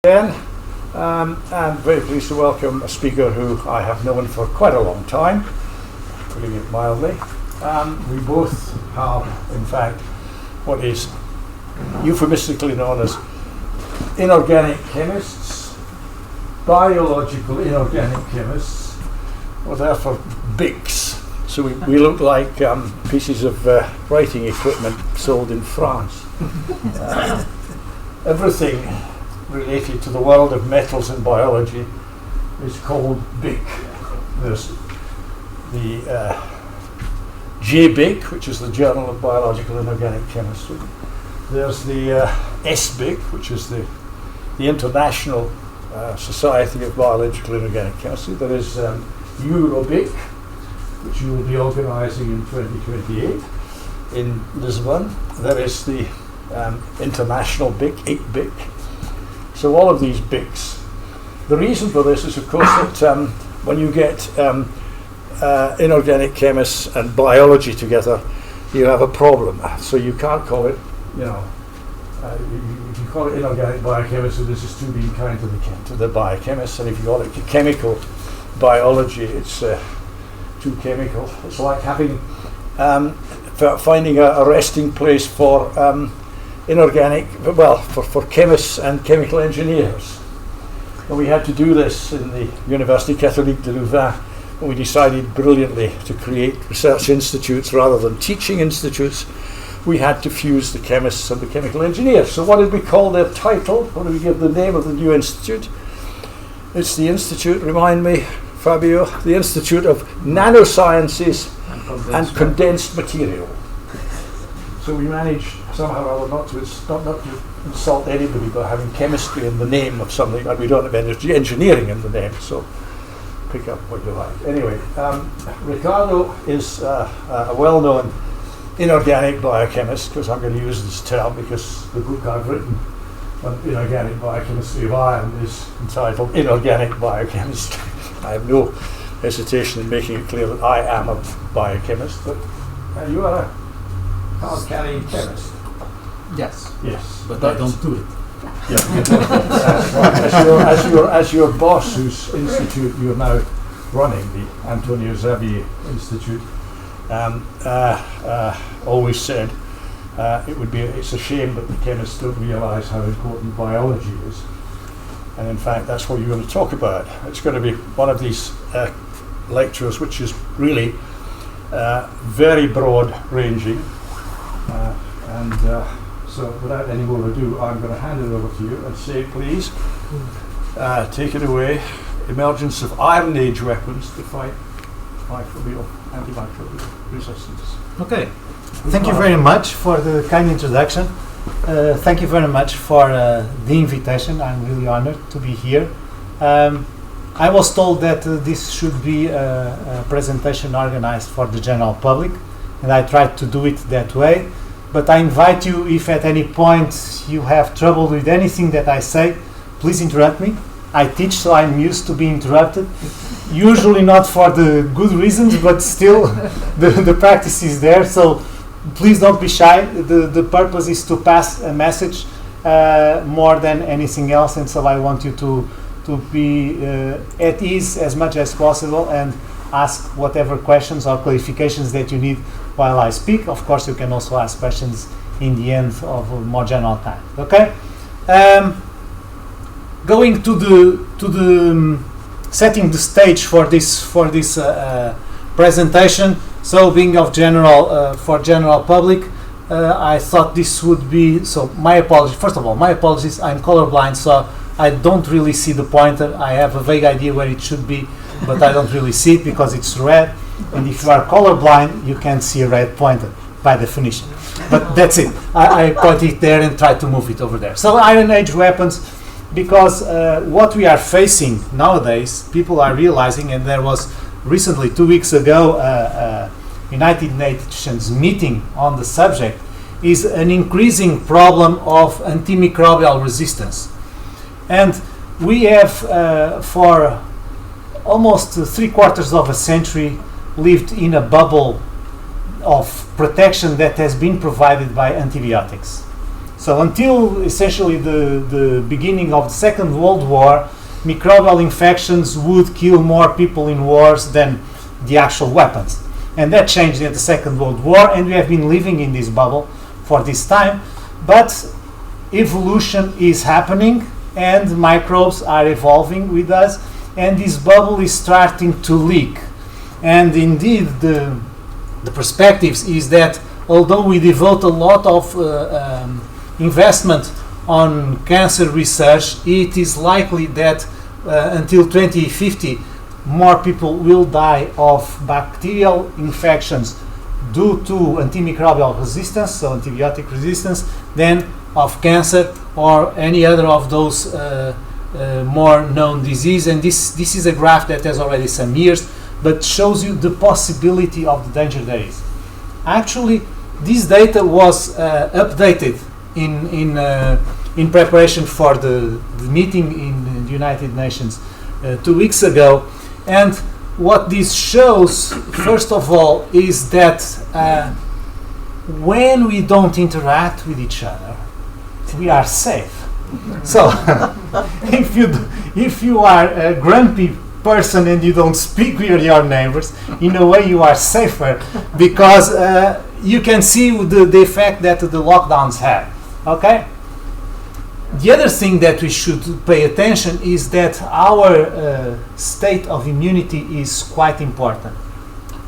Again, and very pleased to welcome a speaker who I have known for quite a long time, putting it mildly. We both have, in fact, what is euphemistically known as inorganic chemists, biological inorganic chemists, or therefore BICs. So we look like pieces of writing equipment sold in France. Everything related to the world of metals and biology is called BIC. There's the JBIC, which is the Journal of Biological Inorganic Chemistry. There's the SBIC, which is the International Society of Biological Inorganic Chemistry. There is EuroBIC, which you will be organising in 2028 in Lisbon. There is the International BIC, ICBIC. So all of these BICs. The reason for this is, of course, that when you get inorganic chemists and biology together, you have a problem. So you can't call it, if you call it inorganic biochemistry, this is too being kind to the biochemists, and if you call it chemical biology, it's too chemical. It's like having finding a resting place for for chemists and chemical engineers. And we had to do this in the Université Catholique de Louvain, and we decided brilliantly to create research institutes rather than teaching institutes. We had to fuse the chemists and the chemical engineers. So what did we call their title? What did we give the name of the new institute? It's the Institute, remind me, Fabio, the Institute of Nanosciences and Condensed Material. So we managed somehow or other not to insult anybody by having chemistry in the name of something, and we don't have engineering in the name, so pick up what you like. Anyway, Ricardo is a well-known inorganic biochemist, because I'm going to use this term because the book I've written on inorganic biochemistry of iron is entitled Inorganic Biochemistry. I have no hesitation in making it clear that I am a biochemist, but you are a card-carrying chemist. Yes. Yes. But I don't do it. Yeah. As your boss, whose institute you're now running, the Antonio Xavier Institute, always said it's a shame that the chemists don't realise how important biology is. And in fact, that's what you're going to talk about. It's going to be one of these lectures which is really very broad-ranging. So without any more ado, I'm going to hand it over to you and say, please, take it away. Emergence of Iron Age weapons to fight antimicrobial resistance. Okay. Thank you very much for the kind introduction. Thank you very much for the invitation. I'm really honored to be here. I was told that this should be a presentation organized for the general public, and I tried to do it that way. But I invite you, if at any point you have trouble with anything that I say, please interrupt me. I teach, so I'm used to being interrupted. Usually not for the good reasons, but still the practice is there. So please don't be shy. The purpose is to pass a message more than anything else. And so I want you to be at ease as much as possible and ask whatever questions or clarifications that you need while I speak. Of course, you can also ask questions in the end of a more general time. Okay? Going to the setting the stage for this presentation. So, being of general for general public, I thought this would be. So, my apologies. First of all, my apologies. I'm colorblind, so I don't really see the pointer. I have a vague idea where it should be, but I don't really see it because it's red. And if you are colorblind, you can't see a red pointer by definition. But that's it. I put it there and try to move it over there. So Iron Age weapons, because what we are facing nowadays, people are realizing, and there was recently 2 weeks ago United Nations meeting on the subject, is an increasing problem of antimicrobial resistance. And we have for almost 3/4 of a century lived in a bubble of protection that has been provided by antibiotics. So until essentially the beginning of the Second World War, microbial infections would kill more people in wars than the actual weapons. And that changed in the Second World War, and we have been living in this bubble for this time. But evolution is happening, and microbes are evolving with us, and this bubble is starting to leak. And indeed, the perspectives is that although we devote a lot of investment on cancer research, it is likely that until 2050, more people will die of bacterial infections due to antimicrobial resistance, so antibiotic resistance, than of cancer or any other of those more known disease. And this is a graph that has already some years, but shows you the possibility of the danger there is. Actually, this data was updated in preparation for the meeting in the United Nations 2 weeks ago. And what this shows, first of all, is that when we don't interact with each other, we are safe. So, if you are a grumpy person and you don't speak with your neighbors, in a way you are safer, because you can see the effect that the lockdowns have. Okay? The other thing that we should pay attention is that our state of immunity is quite important.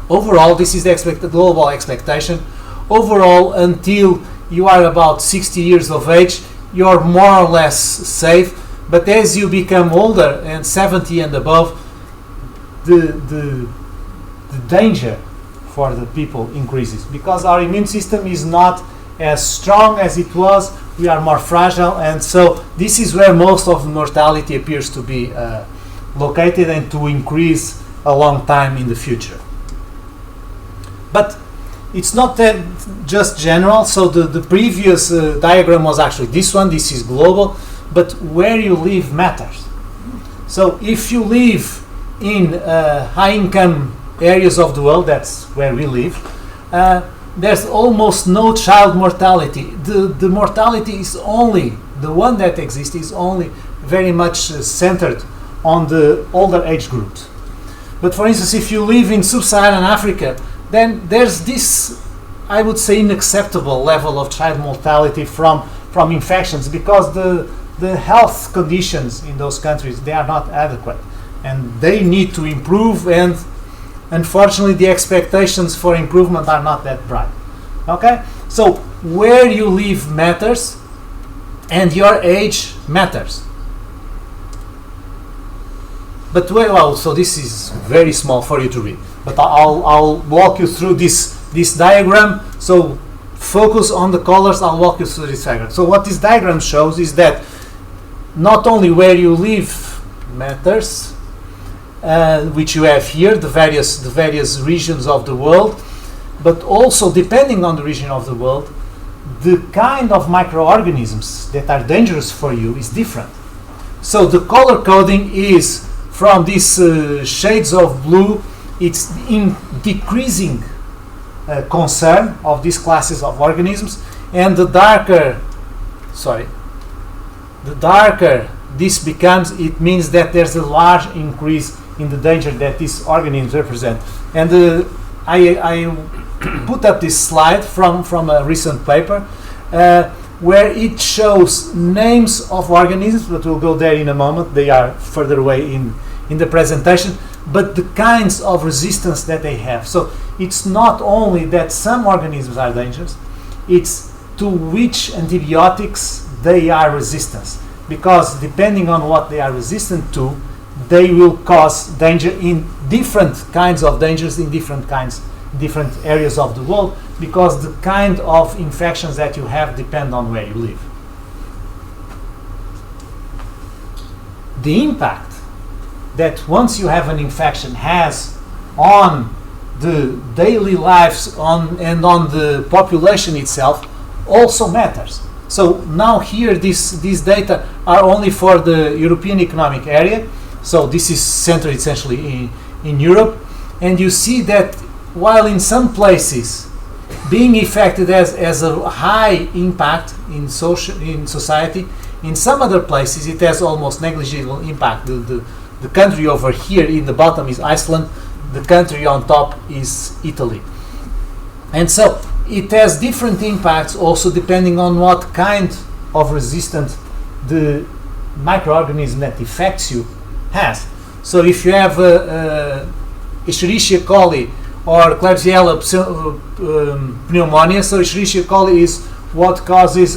Overall, this is the global expectation. Overall, until you are about 60 years of age, you're more or less safe. But as you become older, and 70 and above, the danger for the people increases, because our immune system is not as strong as it was. We are more fragile, and so this is where most of the mortality appears to be located and to increase a long time in the future. But it's not that just general. So the previous diagram was actually this one. This is global, but where you live matters. So if you live in high-income areas of the world, that's where we live, there's almost no child mortality. The mortality is only, the one that exists is only very much centered on the older age groups. But for instance, if you live in sub-Saharan Africa, then there's this, I would say, unacceptable level of child mortality from infections, because the health conditions in those countries, they are not adequate, and they need to improve, and unfortunately the expectations for improvement are not that bright. Okay? So where you live matters, and your age matters. But well, so this is very small for you to read, but I'll walk you through this diagram. So focus on the colors. I'll walk you through this diagram. So what this diagram shows is that not only where you live matters, which you have here, the various regions of the world, but also, depending on the region of the world, the kind of microorganisms that are dangerous for you is different. So the color coding is from these shades of blue. It's in decreasing concern of these classes of organisms, and the darker this becomes, it means that there's a large increase in the danger that these organisms represent. And I put up this slide from a recent paper where it shows names of organisms, but we'll go there in a moment. They are further away in the presentation, but the kinds of resistance that they have. So it's not only that some organisms are dangerous, it's to which antibiotics they are resistant, because depending on what they are resistant to, they will cause danger in different kinds of dangers in different areas of the world, because the kind of infections that you have depend on where you live. The impact that once you have an infection has on the daily lives and on the population itself also matters. So now here these data are only for the European Economic Area. So this is centered essentially in Europe, and you see that while in some places being effected as a high impact in society. In some other places, it has almost negligible impact. The country over here in the bottom is Iceland. The country on top is Italy. And so it has different impacts also depending on what kind of resistance the microorganism that affects you has. So if you have Escherichia coli or Klebsiella pneumonia, so Escherichia coli is what causes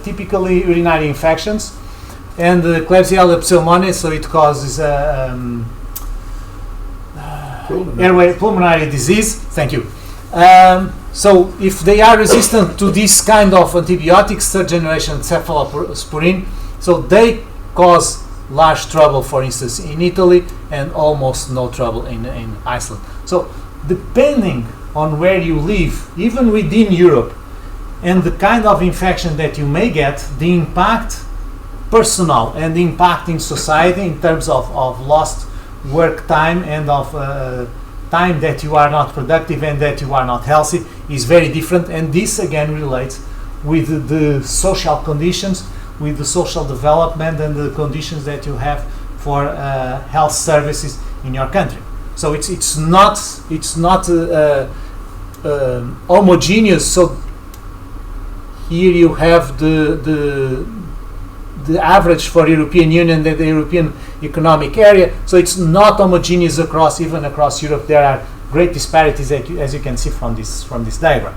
typically urinary infections, and the Klebsiella pneumonia, so it causes airway pulmonary disease. Thank you. So if they are resistant to this kind of antibiotics, third generation cephalosporin, so they cause large trouble, for instance, in Italy, and almost no trouble in Iceland. So depending on where you live, even within Europe, and the kind of infection that you may get, the impact personal and the impact in society in terms of lost work time and of time that you are not productive and that you are not healthy is very different. And this again relates with the social conditions, with the social development and the conditions that you have for health services in your country. So it's not homogeneous. So here you have the average for European Union and the European Economic Area. So it's not homogeneous even across Europe. There are great disparities, as you can see from this diagram.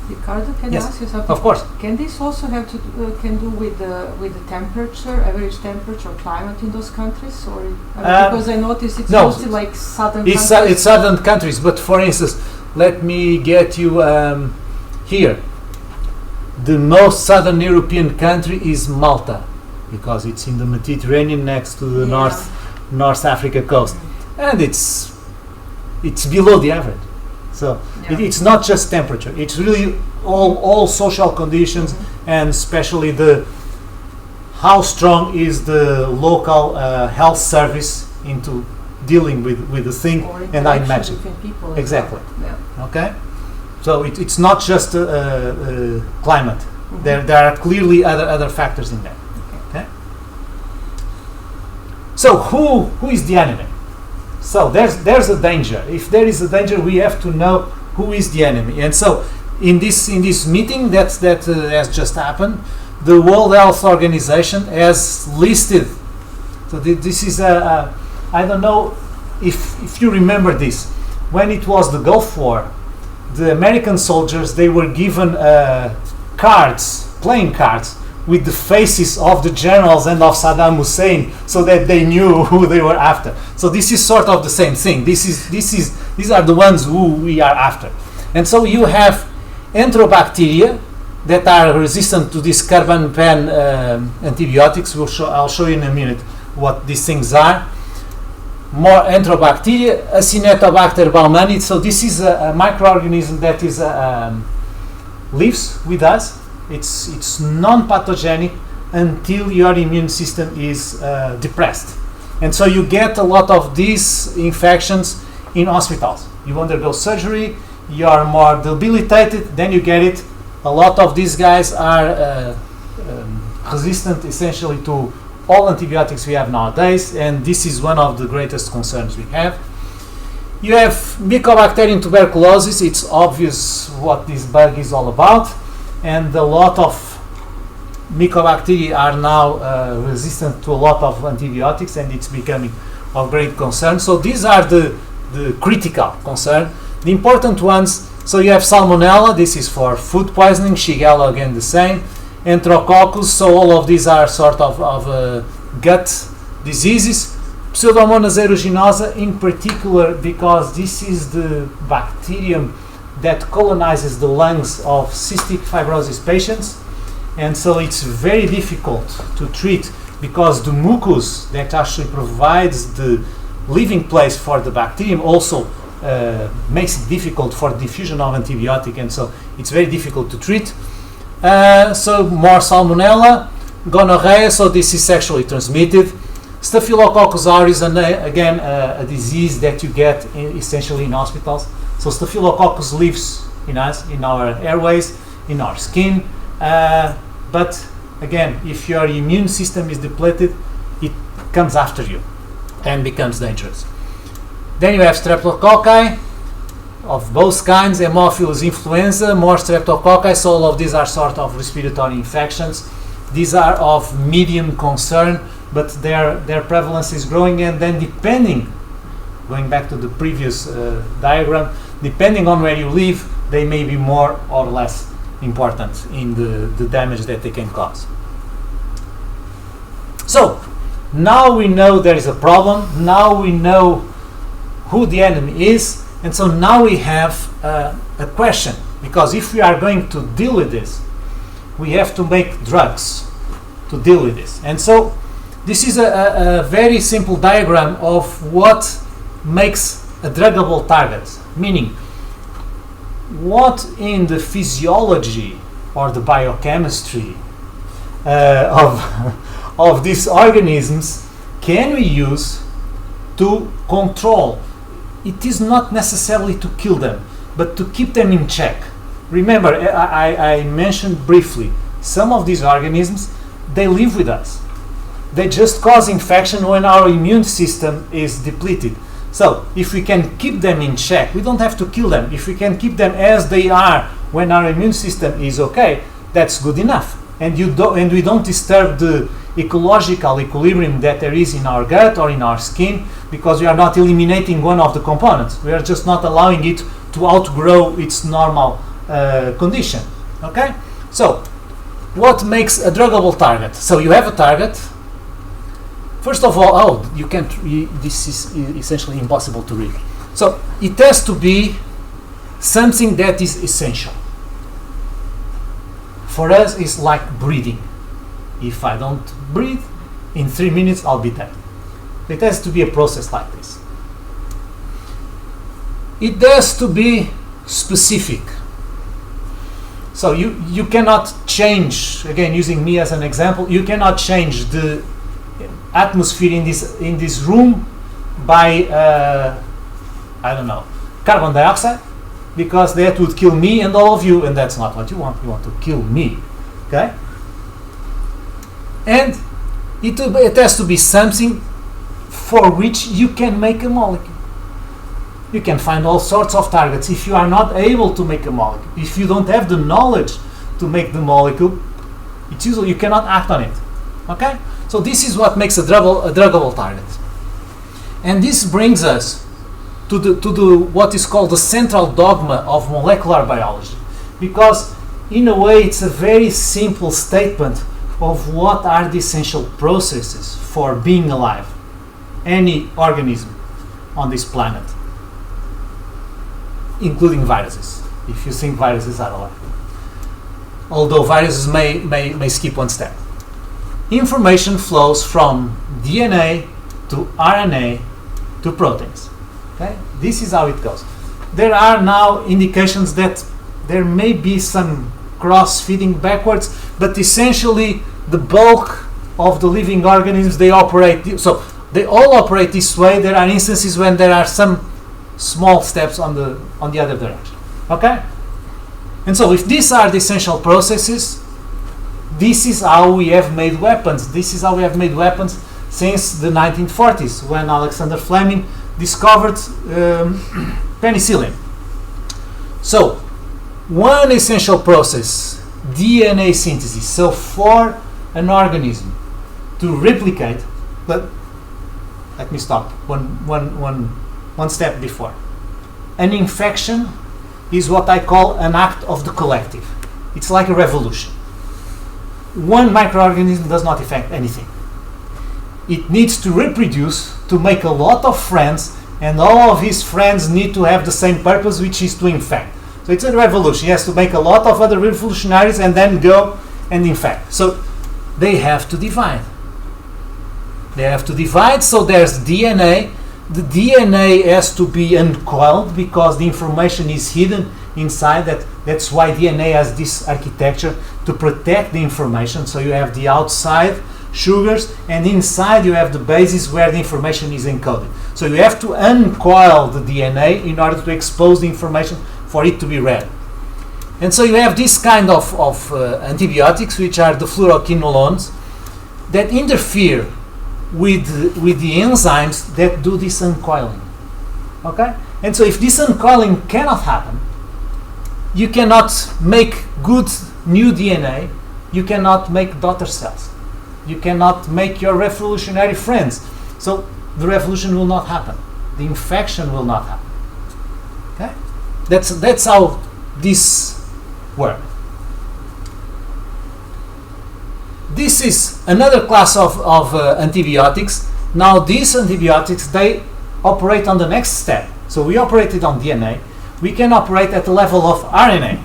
Ricardo, can Yes, I ask you something? of course. Can this also have to do with the temperature, average temperature, climate in those countries, or because I noticed it's no, mostly like southern It's countries. southern countries, but for instance, let me get you here. The most southern European country is Malta, because it's in the Mediterranean next to the North Africa coast, and it's below the average. So it's not just temperature; it's really all social conditions, and especially how strong is the local health service into dealing with the thing, Or and I interactions imagine between people as exactly. well. Yeah. Okay, so it's not just climate. There are clearly other factors in there. Okay. So who is the enemy? So there's a danger. If there is a danger, we have to know who is the enemy. And so in this meeting that has just happened, the World Health Organization has listed. So this is I don't know if you remember this. When it was the Gulf War, the American soldiers, they were given playing cards with the faces of the generals and of Saddam Hussein, so that they knew who they were after. So this is sort of the same thing. These are the ones who we are after. And so you have enterobacteria that are resistant to these carbapenem antibiotics. I'll show you in a minute what these things are. More enterobacteria, Acinetobacter baumannii. So this is a microorganism that is lives with us. It's non-pathogenic until your immune system is depressed, and so you get a lot of these infections in hospitals. You undergo surgery, you are more debilitated, then you get it. A lot of these guys are resistant essentially to all antibiotics we have nowadays, and this is one of the greatest concerns we have. You have Mycobacterium tuberculosis. It's obvious what this bug is all about, and a lot of Mycobacteria are now resistant to a lot of antibiotics, and it's becoming of great concern. So these are the critical concern. The important ones, so you have Salmonella, this is for food poisoning, Shigella again the same, Enterococcus, so all of these are sort of gut diseases. Pseudomonas aeruginosa in particular, because this is the bacterium that colonizes the lungs of cystic fibrosis patients, and so it's very difficult to treat because the mucus that actually provides the living place for the bacterium also makes it difficult for diffusion of antibiotic, and so it's very difficult to treat. So more Salmonella, gonorrhea, so this is sexually transmitted. Staphylococcus aureus, again a disease that you get essentially in hospitals. So Staphylococcus lives in us, in our airways, in our skin. But again, if your immune system is depleted, it comes after you and becomes dangerous. Then you have streptococci of both kinds, Haemophilus influenza, more streptococci, so all of these are sort of respiratory infections. These are of medium concern, but their prevalence is growing, and then depending, going back to the previous diagram, depending on where you live, they may be more or less important in the damage that they can cause. So, now we know there is a problem, now we know who the enemy is, and so now we have a question, because if we are going to deal with this, we have to make drugs to deal with this. And so this is a very simple diagram of what makes a druggable target, meaning what in the physiology or the biochemistry of these organisms can we use to control. It is not necessarily to kill them, but to keep them in check. Remember, I mentioned briefly, some of these organisms, they live with us. They just cause infection when our immune system is depleted. So, if we can keep them in check, we don't have to kill them. If we can keep them as they are when our immune system is okay, that's good enough. And we don't disturb the ecological equilibrium that there is in our gut or in our skin, because we are not eliminating one of the components. We are just not allowing it to outgrow its normal condition. Okay? So, what makes a druggable target? So you have a target. First of all, this is essentially impossible to read. So it has to be something that is essential. For us, it's like breathing. If I don't breathe, in 3 minutes I'll be dead. It has to be a process like this. It has to be specific. So you cannot change, again using me as an example, you cannot change the atmosphere in this room by I don't know, carbon dioxide, because that would kill me and all of you, and that's not what you want. You want to kill me, okay? And it has to be something for which you can make a molecule. You can find all sorts of targets. If you are not able to make a molecule, if you don't have the knowledge to make the molecule, it's usually you cannot act on it. Okay? So this is what makes a druggable target. And this brings us to the what is called the central dogma of molecular biology, because in a way it's a very simple statement of what are the essential processes for being alive, any organism on this planet, including viruses, if you think viruses are alive. Although viruses may skip one step. Information flows from DNA to RNA to proteins. Okay? This is how it goes. There are now indications that there may be some cross-feeding backwards, but essentially the bulk of the living organisms, they operate, so they all operate this way. There are instances when there are some small steps on the other direction. Okay? And so if these are the essential processes, this is how we have made weapons. This is how we have made weapons since the 1940s, when Alexander Fleming discovered penicillin. So, one essential process, DNA synthesis. So for an organism to replicate, but let me stop one step before. An infection is what I call an act of the collective. It's like a revolution. One microorganism does not affect anything. It needs to reproduce to make a lot of friends, and all of his friends need to have the same purpose, which is to infect. So it's a revolution. He has to make a lot of other revolutionaries and then go and infect. So they have to divide. They have to divide, so there's DNA. The DNA has to be uncoiled because the information is hidden inside. That's why DNA has this architecture to protect the information. So you have the outside sugars, and inside you have the bases where the information is encoded. So you have to uncoil the DNA in order to expose the information for it to be read. And so you have this kind of antibiotics, which are the fluoroquinolones, that interfere with the enzymes that do this uncoiling. Okay? And so if this uncoiling cannot happen, you cannot make good new DNA, you cannot make daughter cells, you cannot make your revolutionary friends. So the revolution will not happen. The infection will not happen. Okay? That's how this works. This is another class of antibiotics. Now these antibiotics, they operate on the next step. So we operated on DNA. We can operate at the level of RNA.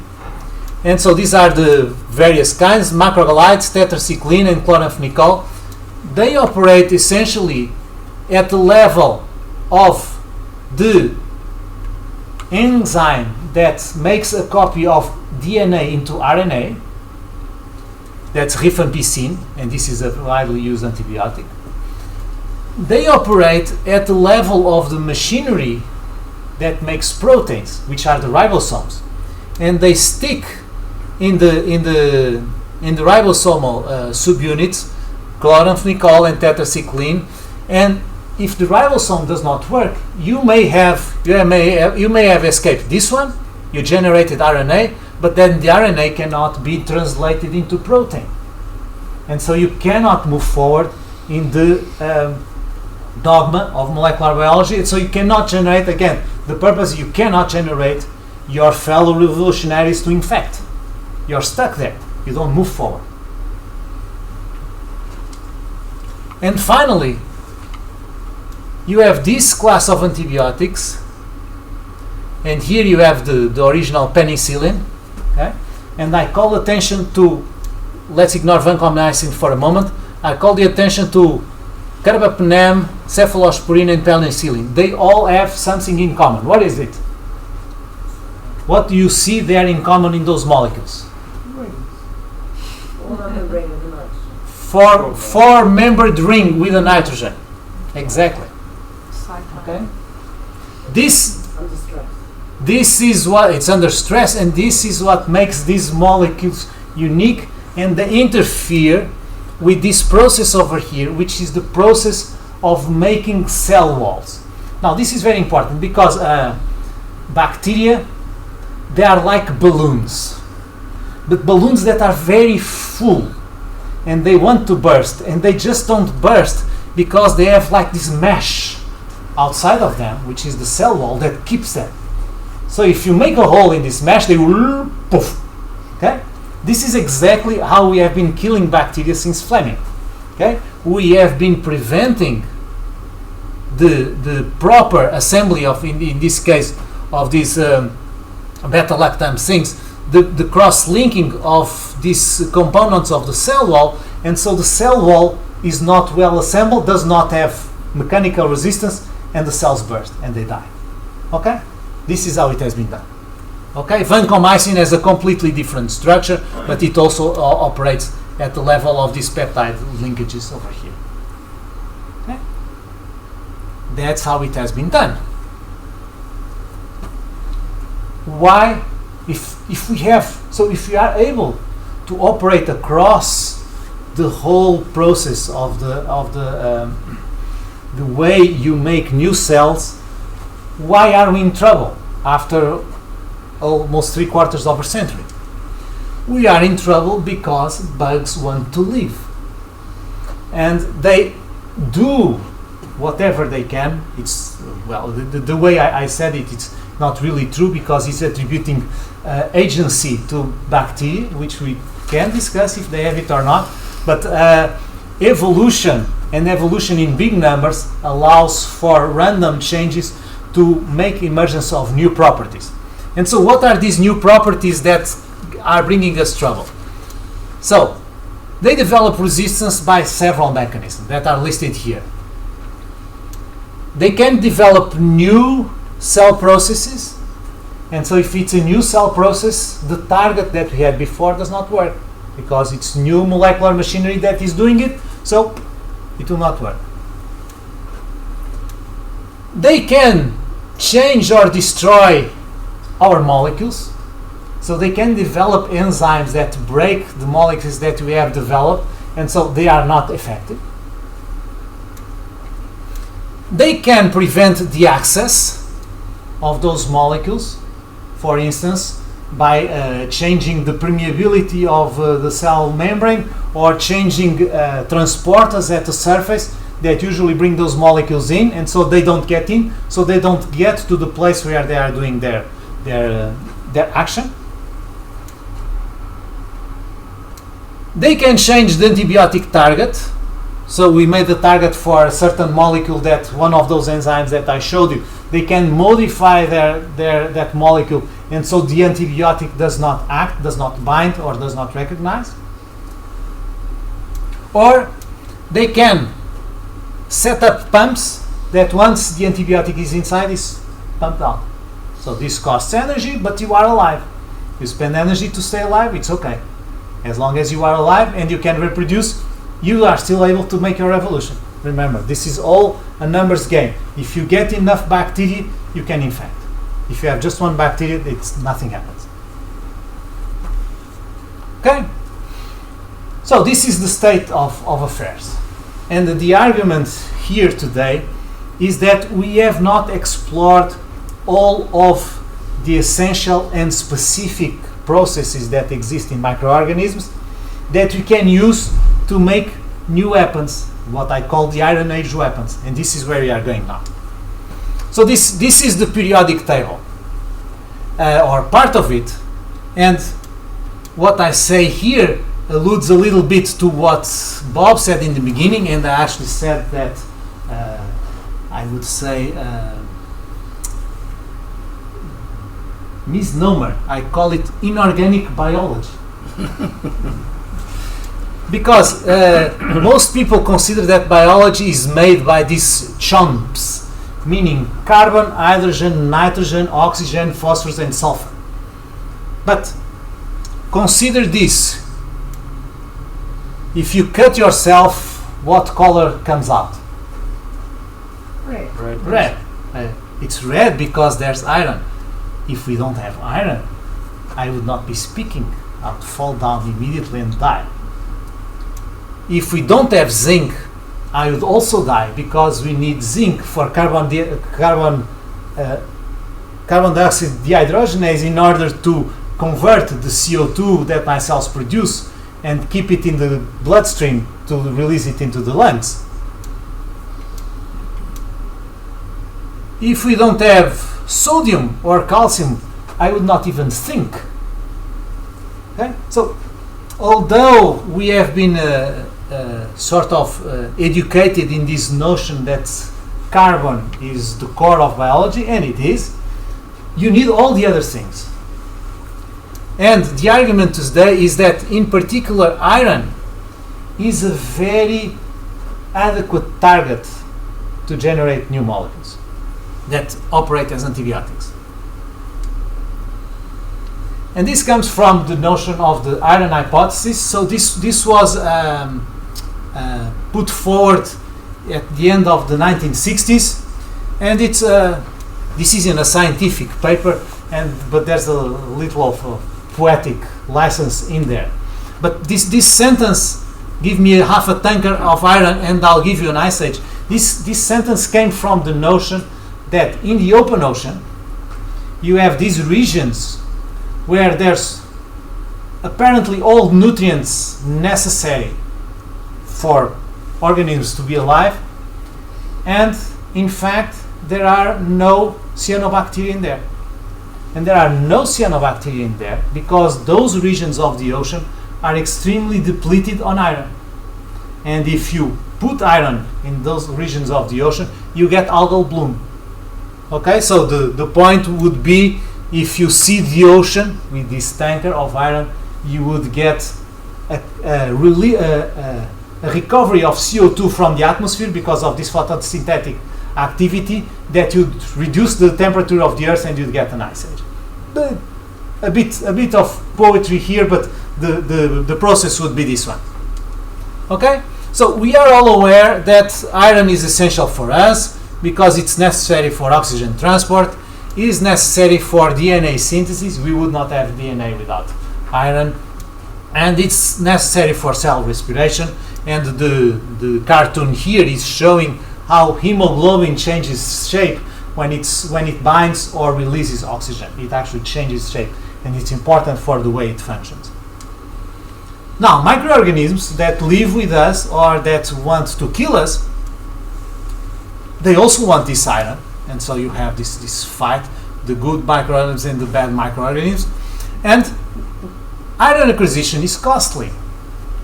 And so these are the various kinds, macrolides, tetracycline, and chloramphenicol. They operate essentially at the level of the enzyme that makes a copy of DNA into RNA. That's rifampicin, and this is a widely used antibiotic. They operate at the level of the machinery that makes proteins, which are the ribosomes, and they stick in the ribosomal subunits, chloramphenicol and tetracycline. And if the ribosome does not work, you may have escaped this one. You generated RNA, but then the RNA cannot be translated into protein, and so you cannot move forward in the dogma of molecular biology. And so you cannot generate, again, the purpose is you cannot generate your fellow revolutionaries to infect. You're stuck there. You don't move forward. And finally, you have this class of antibiotics, and here you have the original penicillin. Okay? And I call attention to, let's ignore vancomycin for a moment, I call the attention to carbapenem, cephalosporin, and penicillin. They all have something in common. What is it? What do you see there in common in those molecules? Four-membered ring with a nitrogen. Exactly. Okay. This is what it's under stress, and this is what makes these molecules unique, and they interfere with this process over here, which is the process of making cell walls. Now this is very important because bacteria, they are like balloons, but balloons that are very full, and they want to burst, and they just don't burst because they have like this mesh outside of them, which is the cell wall that keeps them. So if you make a hole in this mesh, they will poof. Okay? This is exactly how we have been killing bacteria since Fleming. Okay? We have been preventing the proper assembly of, in this case, of these beta-lactam things, the cross-linking of these components of the cell wall, and so the cell wall is not well assembled, does not have mechanical resistance, and the cells burst and they die. Okay? This is how it has been done. Okay? Vancomycin has a completely different structure, but it also operates at the level of these peptide linkages over here. Okay? That's how it has been done. Why? If we are able to operate across the whole process of the way you make new cells, why are we in trouble after almost 3/4 of a century? We are in trouble because bugs want to live, and they do whatever they can. It's well, the way I said it, it's not really true because it's attributing agency to bacteria, which we can discuss if they have it or not. But evolution, and evolution in big numbers, allows for random changes to make emergence of new properties. And so what are these new properties that are bringing us trouble? So they develop resistance by several mechanisms that are listed here. They can develop new cell processes, and so if it's a new cell process, the target that we had before does not work because it's new molecular machinery that is doing it, so it will not work. They can change or destroy our molecules. So they can develop enzymes that break the molecules that we have developed, and so they are not effective. They can prevent the access of those molecules, for instance, by changing the permeability of the cell membrane, or changing transporters at the surface that usually bring those molecules in, and so they don't get in, so they don't get to the place where they are doing their action. They can change the antibiotic target. So we made the target for a certain molecule, that one of those enzymes that I showed you. They can modify that molecule, and so the antibiotic does not act, does not bind, or does not recognize. Or they can set up pumps that once the antibiotic is inside, is pumped out. So this costs energy, but you are alive. You spend energy to stay alive, it's okay. As long as you are alive and you can reproduce, you are still able to make your evolution. Remember, this is all a numbers game. If you get enough bacteria, you can infect. If you have just one bacteria, nothing happens. Okay? So this is the state of affairs. And the argument here today is that we have not explored all of the essential and specific processes that exist in microorganisms that we can use to make new weapons, what I call the Iron Age weapons. And this is where we are going now. So this is the periodic table, or part of it. And what I say here alludes a little bit to what Bob said in the beginning, and I actually said that I would say misnomer. I call it inorganic biology. Because most people consider that biology is made by these chunks, meaning carbon, hydrogen, nitrogen, oxygen, phosphorus, and sulfur. But consider this. If you cut yourself, what color comes out? Red. Red. It's red because there's iron. If we don't have iron, I would not be speaking. I would fall down immediately and die. If we don't have zinc, I would also die, because we need zinc for carbon dioxide dehydrogenase in order to convert the CO2 that my cells produce and keep it in the bloodstream to release it into the lungs. If we don't have sodium or calcium, I would not even think. Okay? So, although we have been educated in this notion that carbon is the core of biology, and it is, you need all the other things. And the argument today is that, in particular, iron is a very adequate target to generate new molecules that operate as antibiotics. And this comes from the notion of the iron hypothesis. So this was put forward at the end of the 1960s, and it's this is in a scientific paper, but there's a little of poetic license in there. But this sentence, give me half a tanker of iron and I'll give you an ice age. This sentence came from the notion that in the open ocean you have these regions where there's apparently all nutrients necessary for organisms to be alive, and in fact there are no cyanobacteria in there. And there are no cyanobacteria in there because those regions of the ocean are extremely depleted on iron. And if you put iron in those regions of the ocean, you get algal bloom. Okay, so the point would be, if you see the ocean with this tanker of iron, you would get a recovery of CO2 from the atmosphere because of this photosynthetic activity that would reduce the temperature of the earth, and you'd get an ice age. A bit of poetry here, but the process would be this one. Okay, so we are all aware that iron is essential for us because it's necessary for oxygen transport, is necessary for DNA synthesis. We would not have DNA without iron, and it's necessary for cell respiration. And the cartoon here is showing how hemoglobin changes shape when it binds or releases oxygen. It actually changes shape, and it's important for the way it functions. Now, microorganisms that live with us or that want to kill us, they also want this iron, and so you have this fight, the good microorganisms and the bad microorganisms. And iron acquisition is costly.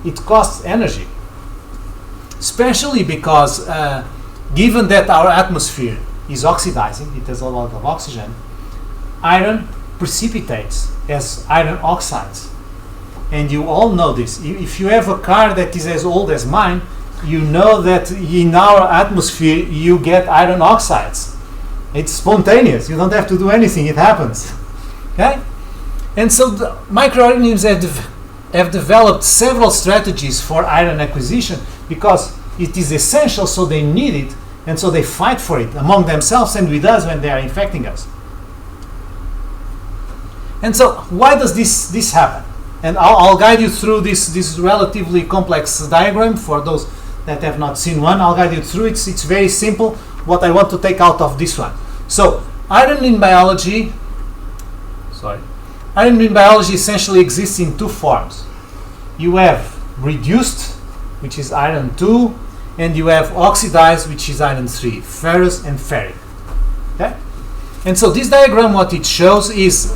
It costs energy, especially because given that our atmosphere is oxidizing, it has a lot of oxygen, iron precipitates as iron oxides. And you all know this. If you have a car that is as old as mine, you know that in our atmosphere you get iron oxides. It's spontaneous. You don't have to do anything. It happens. Okay? And so the microorganisms have developed several strategies for iron acquisition because it is essential, so they need it, and so they fight for it among themselves and with us when they are infecting us. And so why does this happen? And I'll guide you through this relatively complex diagram. For those that have not seen one, I'll guide you through it. It's very simple what I want to take out of this one. So iron in biology essentially exists in two forms. You have reduced, which is iron 2, and you have oxidized, which is iron 3, ferrous and ferric. Okay? And so this diagram, what it shows is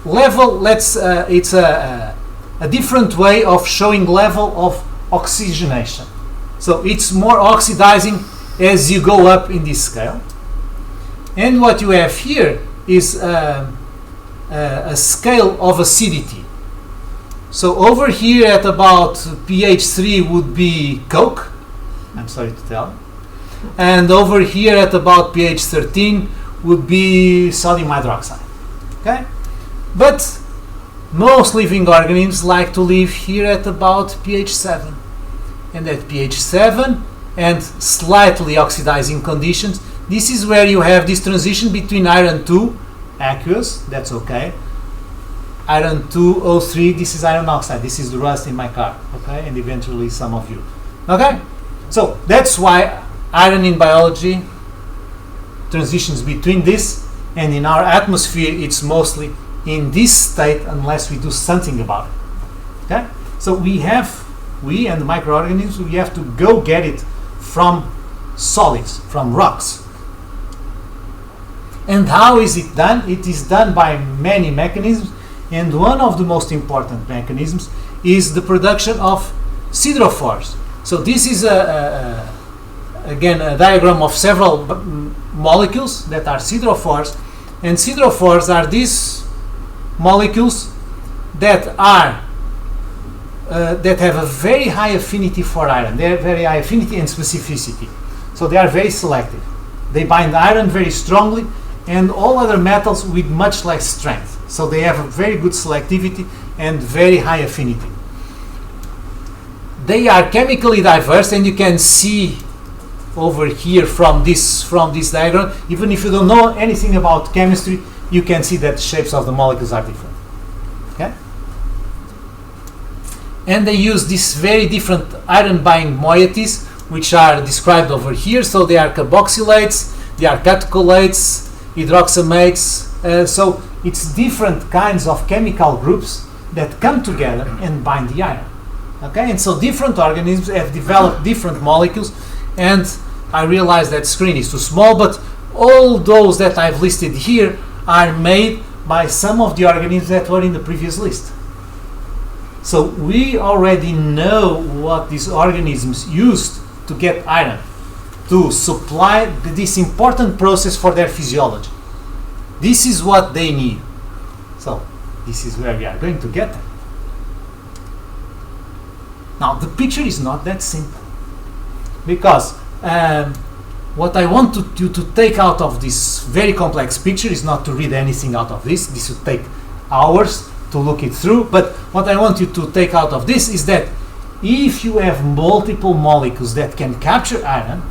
level. It's a different way of showing level of oxygenation. So it's more oxidizing as you go up in this scale. And what you have here is a scale of acidity. So over here at about pH 3 would be Coke, I'm sorry to tell. And over here at about pH 13 would be sodium hydroxide. Okay? But most living organisms like to live here at about pH 7. And at pH 7 and slightly oxidizing conditions, this is where you have this transition between iron 2, aqueous, that's okay. Iron 2, O3, this is iron oxide. This is the rust in my car, okay? And eventually some of you. Okay? So that's why iron in biology transitions between this, and in our atmosphere it's mostly in this state unless we do something about it. Okay? So we and the microorganisms, we have to go get it from solids, from rocks. And how is it done? It is done by many mechanisms, and one of the most important mechanisms is the production of siderophores. So this is again a diagram of several molecules that are siderophores, and siderophores are these molecules that are that have a very high affinity for iron. They have very high affinity and specificity. So they are very selective. They bind iron very strongly and all other metals with much less strength. So they have a very good selectivity and very high affinity. They are chemically diverse, and you can see over here from this diagram, even if you don't know anything about chemistry, you can see that the shapes of the molecules are different. Okay? And they use these very different iron-binding moieties, which are described over here. So they are carboxylates, they are catecholates, hydroxamates. So it's different kinds of chemical groups that come together and bind the iron. Okay, and so different organisms have developed different molecules, and I realize that screen is too small, but all those that I've listed here are made by some of the organisms that were in the previous list. So we already know what these organisms used to get iron, to supply this important process for their physiology. This is what they need. So this is where we are going to get them. Now the picture is not that simple, because what I want you to take out of this very complex picture is not to read anything out of this. This would take hours to look it through. But what I want you to take out of this is that if you have multiple molecules that can capture iron,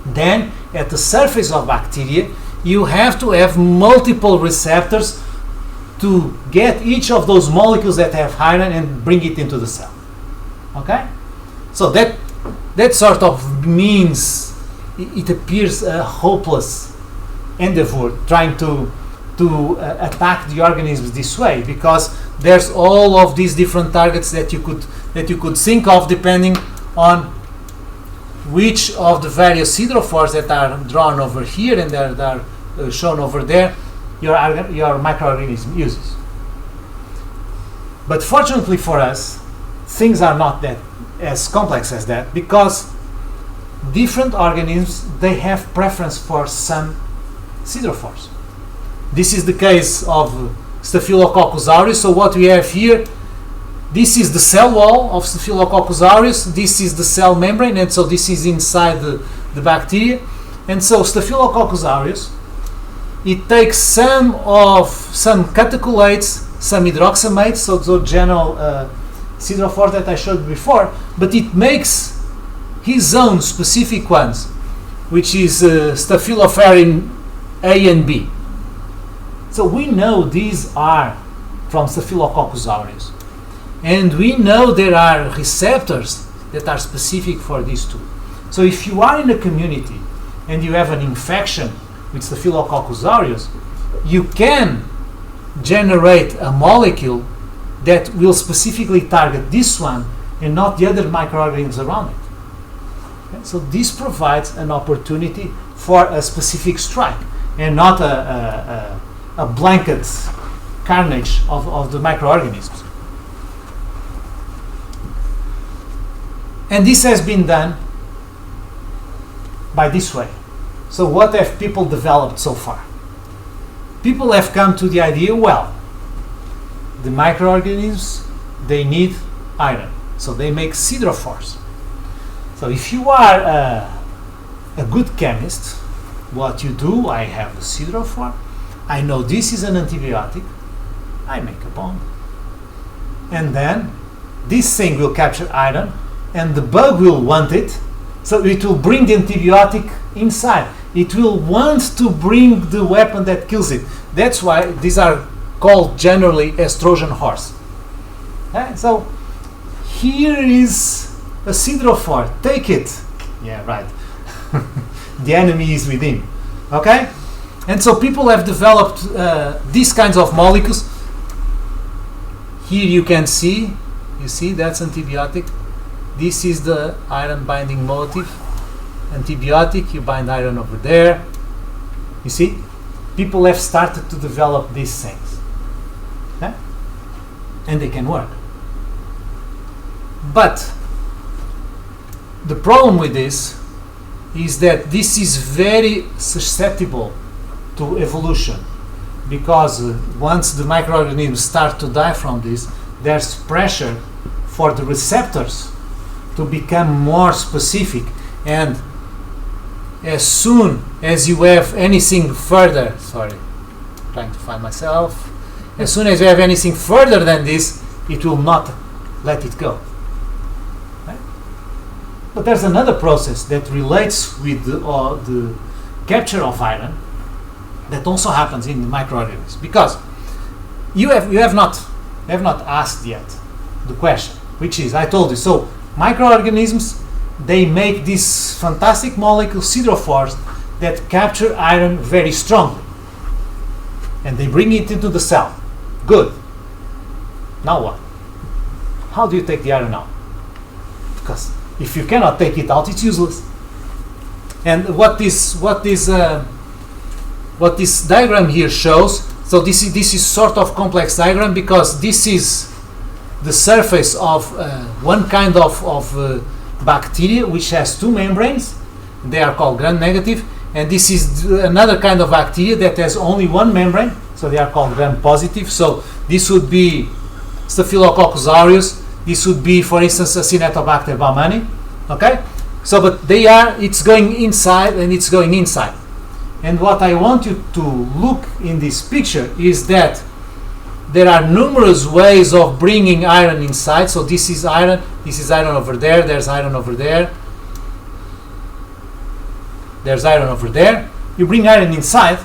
then at the surface of bacteria you have to have multiple receptors to get each of those molecules that have iron and bring it into the cell. Okay? So that sort of means it appears a hopeless endeavor trying to attack the organisms this way, because there's all of these different targets that you could think of depending on which of the various hydrophores that are drawn over here and that are shown over there your microorganism uses. But fortunately for us, things are not that as complex as that, because different organisms, they have preference for some hydrophores. This is the case of Staphylococcus aureus. So what we have here, this is the cell wall of Staphylococcus aureus, this is the cell membrane, and so this is inside the bacteria. And so Staphylococcus aureus, it takes some catecholates, some hydroxamates, so the general hydrophores that I showed before, but it makes his own specific ones, which is Staphyloferrin A and B. So we know these are from Staphylococcus aureus. And we know there are receptors that are specific for these two. So if you are in a community and you have an infection with Staphylococcus aureus, you can generate a molecule that will specifically target this one and not the other microorganisms around it. Okay? So this provides an opportunity for a specific strike and not a blanket carnage of the microorganisms. And this has been done by this way. So what have people developed so far? People have come to the idea, well, the microorganisms, they need iron. So they make hydrophores. So if you are a good chemist, what you do, I have a hydrophore, I know this is an antibiotic, I make a bond. And then this thing will capture iron, and the bug will want it, so it will bring the antibiotic inside. It will want to bring the weapon that kills it. That's why these are called generally as Trojan horse. Okay? So here is a hydrophore. Take it. Yeah, right. The enemy is within. Okay? And so people have developed these kinds of molecules. Here you can see, that's antibiotic. This is the iron binding motif. Antibiotic, you bind iron over there. You see? People have started to develop these things. Okay? And they can work. But the problem with this is that this is very susceptible to evolution, because once the microorganisms start to die from this, there's pressure for the receptors to become more specific, and as soon as you have anything further, as soon as you have anything further than this, it will not let it go. Right? But there's another process that relates with the capture of iron that also happens in the microorganisms, because you have not asked yet the question, which is, I told you, so microorganisms, they make these fantastic molecules, hydrophores, that capture iron very strongly, and they bring it into the cell. Good. Now what? How do you take the iron out? Because if you cannot take it out, it's useless. And what this diagram here shows, so this is sort of complex diagram, because this is the surface of one kind of bacteria which has two membranes. They are called gram-negative, and this is another kind of bacteria that has only one membrane, so they are called gram-positive. So this would be Staphylococcus aureus. This would be, for instance, Acinetobacter baumannii. Okay, so but it's going inside and it's going inside. And what I want you to look in this picture is that there are numerous ways of bringing iron inside. So this is iron over there, there's iron over there, there's iron over there. You bring iron inside,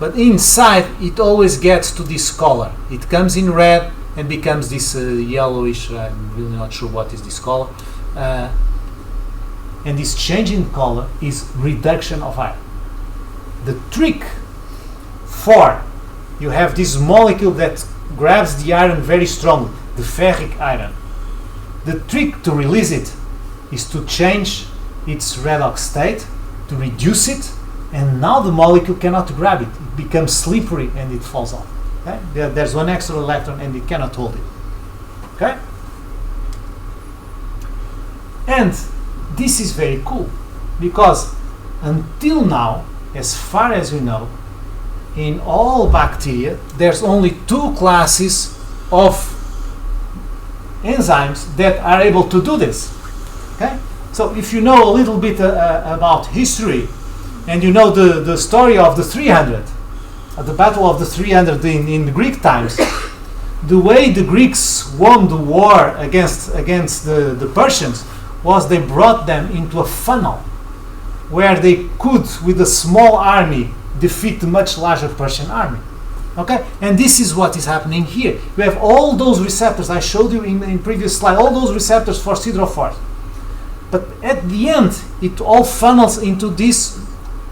but inside it always gets to this color. It comes in red and becomes this yellowish, I'm really not sure what is this color. And this change in color is reduction of iron. The trick for you have this molecule that grabs the iron very strongly, the ferric iron. The trick to release it is to change its redox state, to reduce it, and now the molecule cannot grab it. It becomes slippery and it falls off. Okay? There's one extra electron and it cannot hold it. Okay? And this is very cool because until now, as far as we know, in all bacteria, there's only two classes of enzymes that are able to do this. Okay? So if you know a little bit about history, and you know the story of the 300, the Battle of the 300 in the Greek times, the way the Greeks won the war against the Persians was they brought them into a funnel where they could, with a small army, defeat the much larger Persian army. Okay? And this is what is happening here. We have all those receptors I showed you in previous slide, all those receptors for siderophores. But at the end, it all funnels into this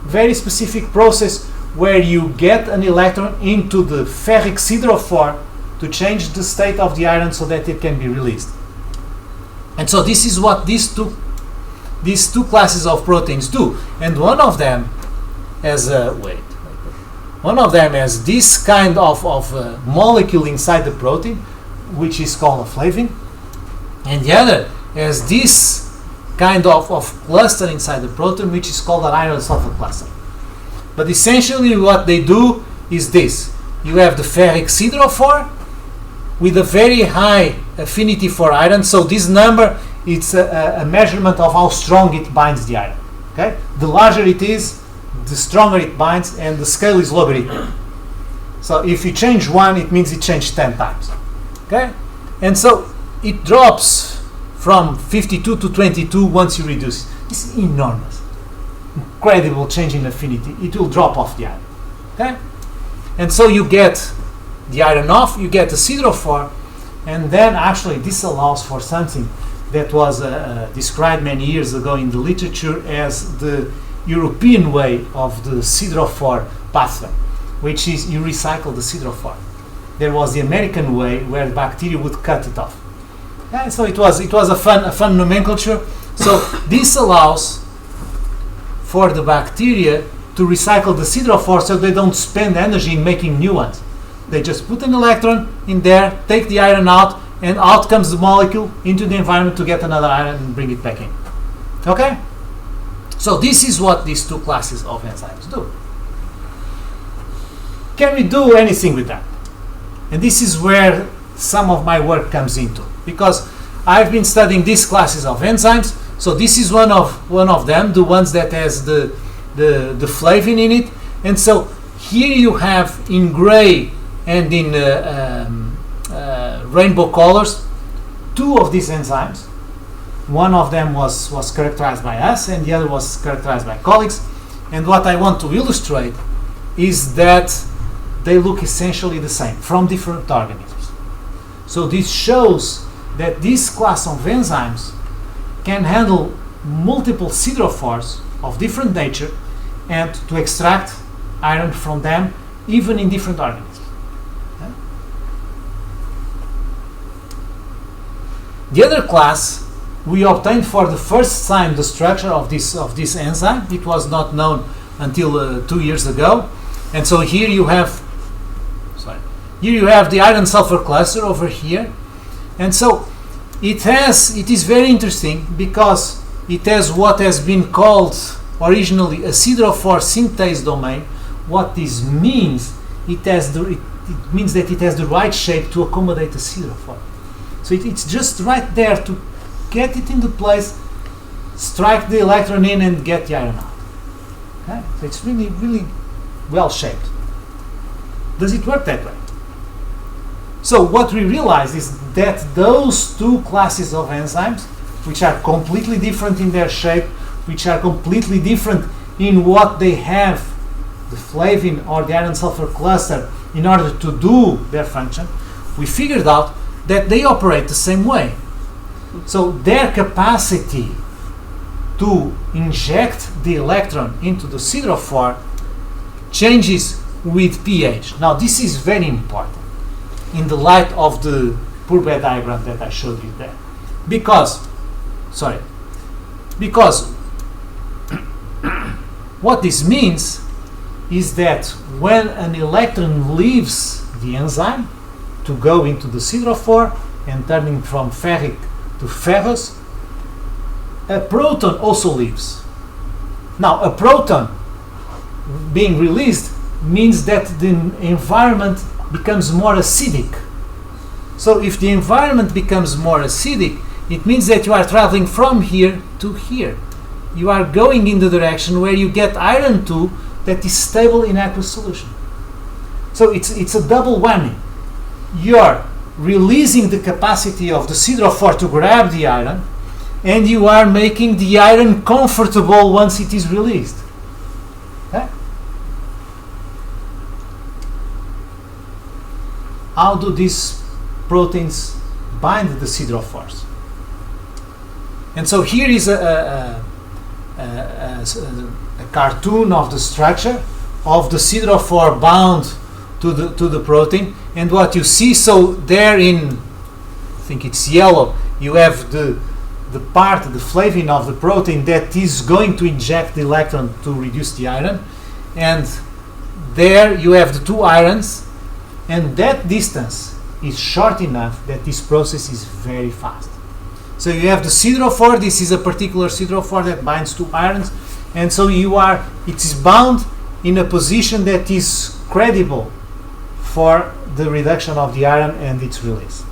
very specific process where you get an electron into the ferric siderophore to change the state of the iron so that it can be released. And so this is what these two classes of proteins do. And one of them has this kind of molecule inside the protein, which is called a flavin, and the other has this kind of cluster inside the protein, which is called an iron sulfur cluster. But essentially what they do is this. You have the ferric siderophore with a very high affinity for iron. So this number, it's a measurement of how strong it binds the iron. Okay? The larger it is, the stronger it binds, and the scale is logarithmic. So if you change 1, it means it changed 10 times. Okay? And so it drops from 52 to 22 once you reduce. This is enormous. Incredible change in affinity. It will drop off the iron. Okay? And so you get the iron off, you get the siderophore, and then actually this allows for something that was described many years ago in the literature as the European way of the siderophore pathway, which is you recycle the siderophore. There was the American way where the bacteria would cut it off. And so it was a fun nomenclature. So this allows for the bacteria to recycle the siderophore so they don't spend energy in making new ones. They just put an electron in there, take the iron out, and out comes the molecule into the environment to get another iron and bring it back in. Okay? So this is what these two classes of enzymes do. Can we do anything with that? And this is where some of my work comes into, because I've been studying these classes of enzymes. So this is one of them, the ones that has the flavin in it. And so here you have in gray and in rainbow colors two of these enzymes. One of them was characterized by us and the other was characterized by colleagues. And what I want to illustrate is that they look essentially the same from different organisms. So this shows that this class of enzymes can handle multiple siderophores of different nature and to extract iron from them even in different organisms. Okay? The other class we obtained for the first time the structure of this enzyme. It was not known until 2 years ago. And so here you have the iron sulfur cluster over here. And so it is very interesting because it has what has been called originally a siderophore synthase domain. What this means, it means that it has the right shape to accommodate a siderophore. So it's just right there to get it into place, strike the electron in and get the iron out. Okay? So it's really, really well shaped. Does it work that way? So what we realize is that those two classes of enzymes, which are completely different in their shape, which are completely different in what they have the flavin or the iron sulfur cluster in order to do their function, we figured out that they operate the same way. So their capacity to inject the electron into the siderophore changes with pH. Now this is very important in the light of the Purbeck diagram that I showed you there. Because what this means is that when an electron leaves the enzyme to go into the siderophore and turning from ferric to ferrous, a proton also leaves. Now, a proton being released means that the environment becomes more acidic. So if the environment becomes more acidic, it means that you are traveling from here to here. You are going in the direction where you get iron 2 that is stable in aqueous solution. So it's a double whammy. You're releasing the capacity of the siderophore to grab the iron, and you are making the iron comfortable once it is released. Okay? How do these proteins bind the siderophores? And so here is a cartoon of the structure of the siderophore bound to the protein, and what you see, so there in, I think it's yellow, you have the part, the flavin of the protein that is going to inject the electron to reduce the iron, and there you have the two irons, and that distance is short enough that this process is very fast. So you have the siderophore, this is a particular siderophore that binds two irons, and so it is bound in a position that is credible for the reduction of the iron and its release.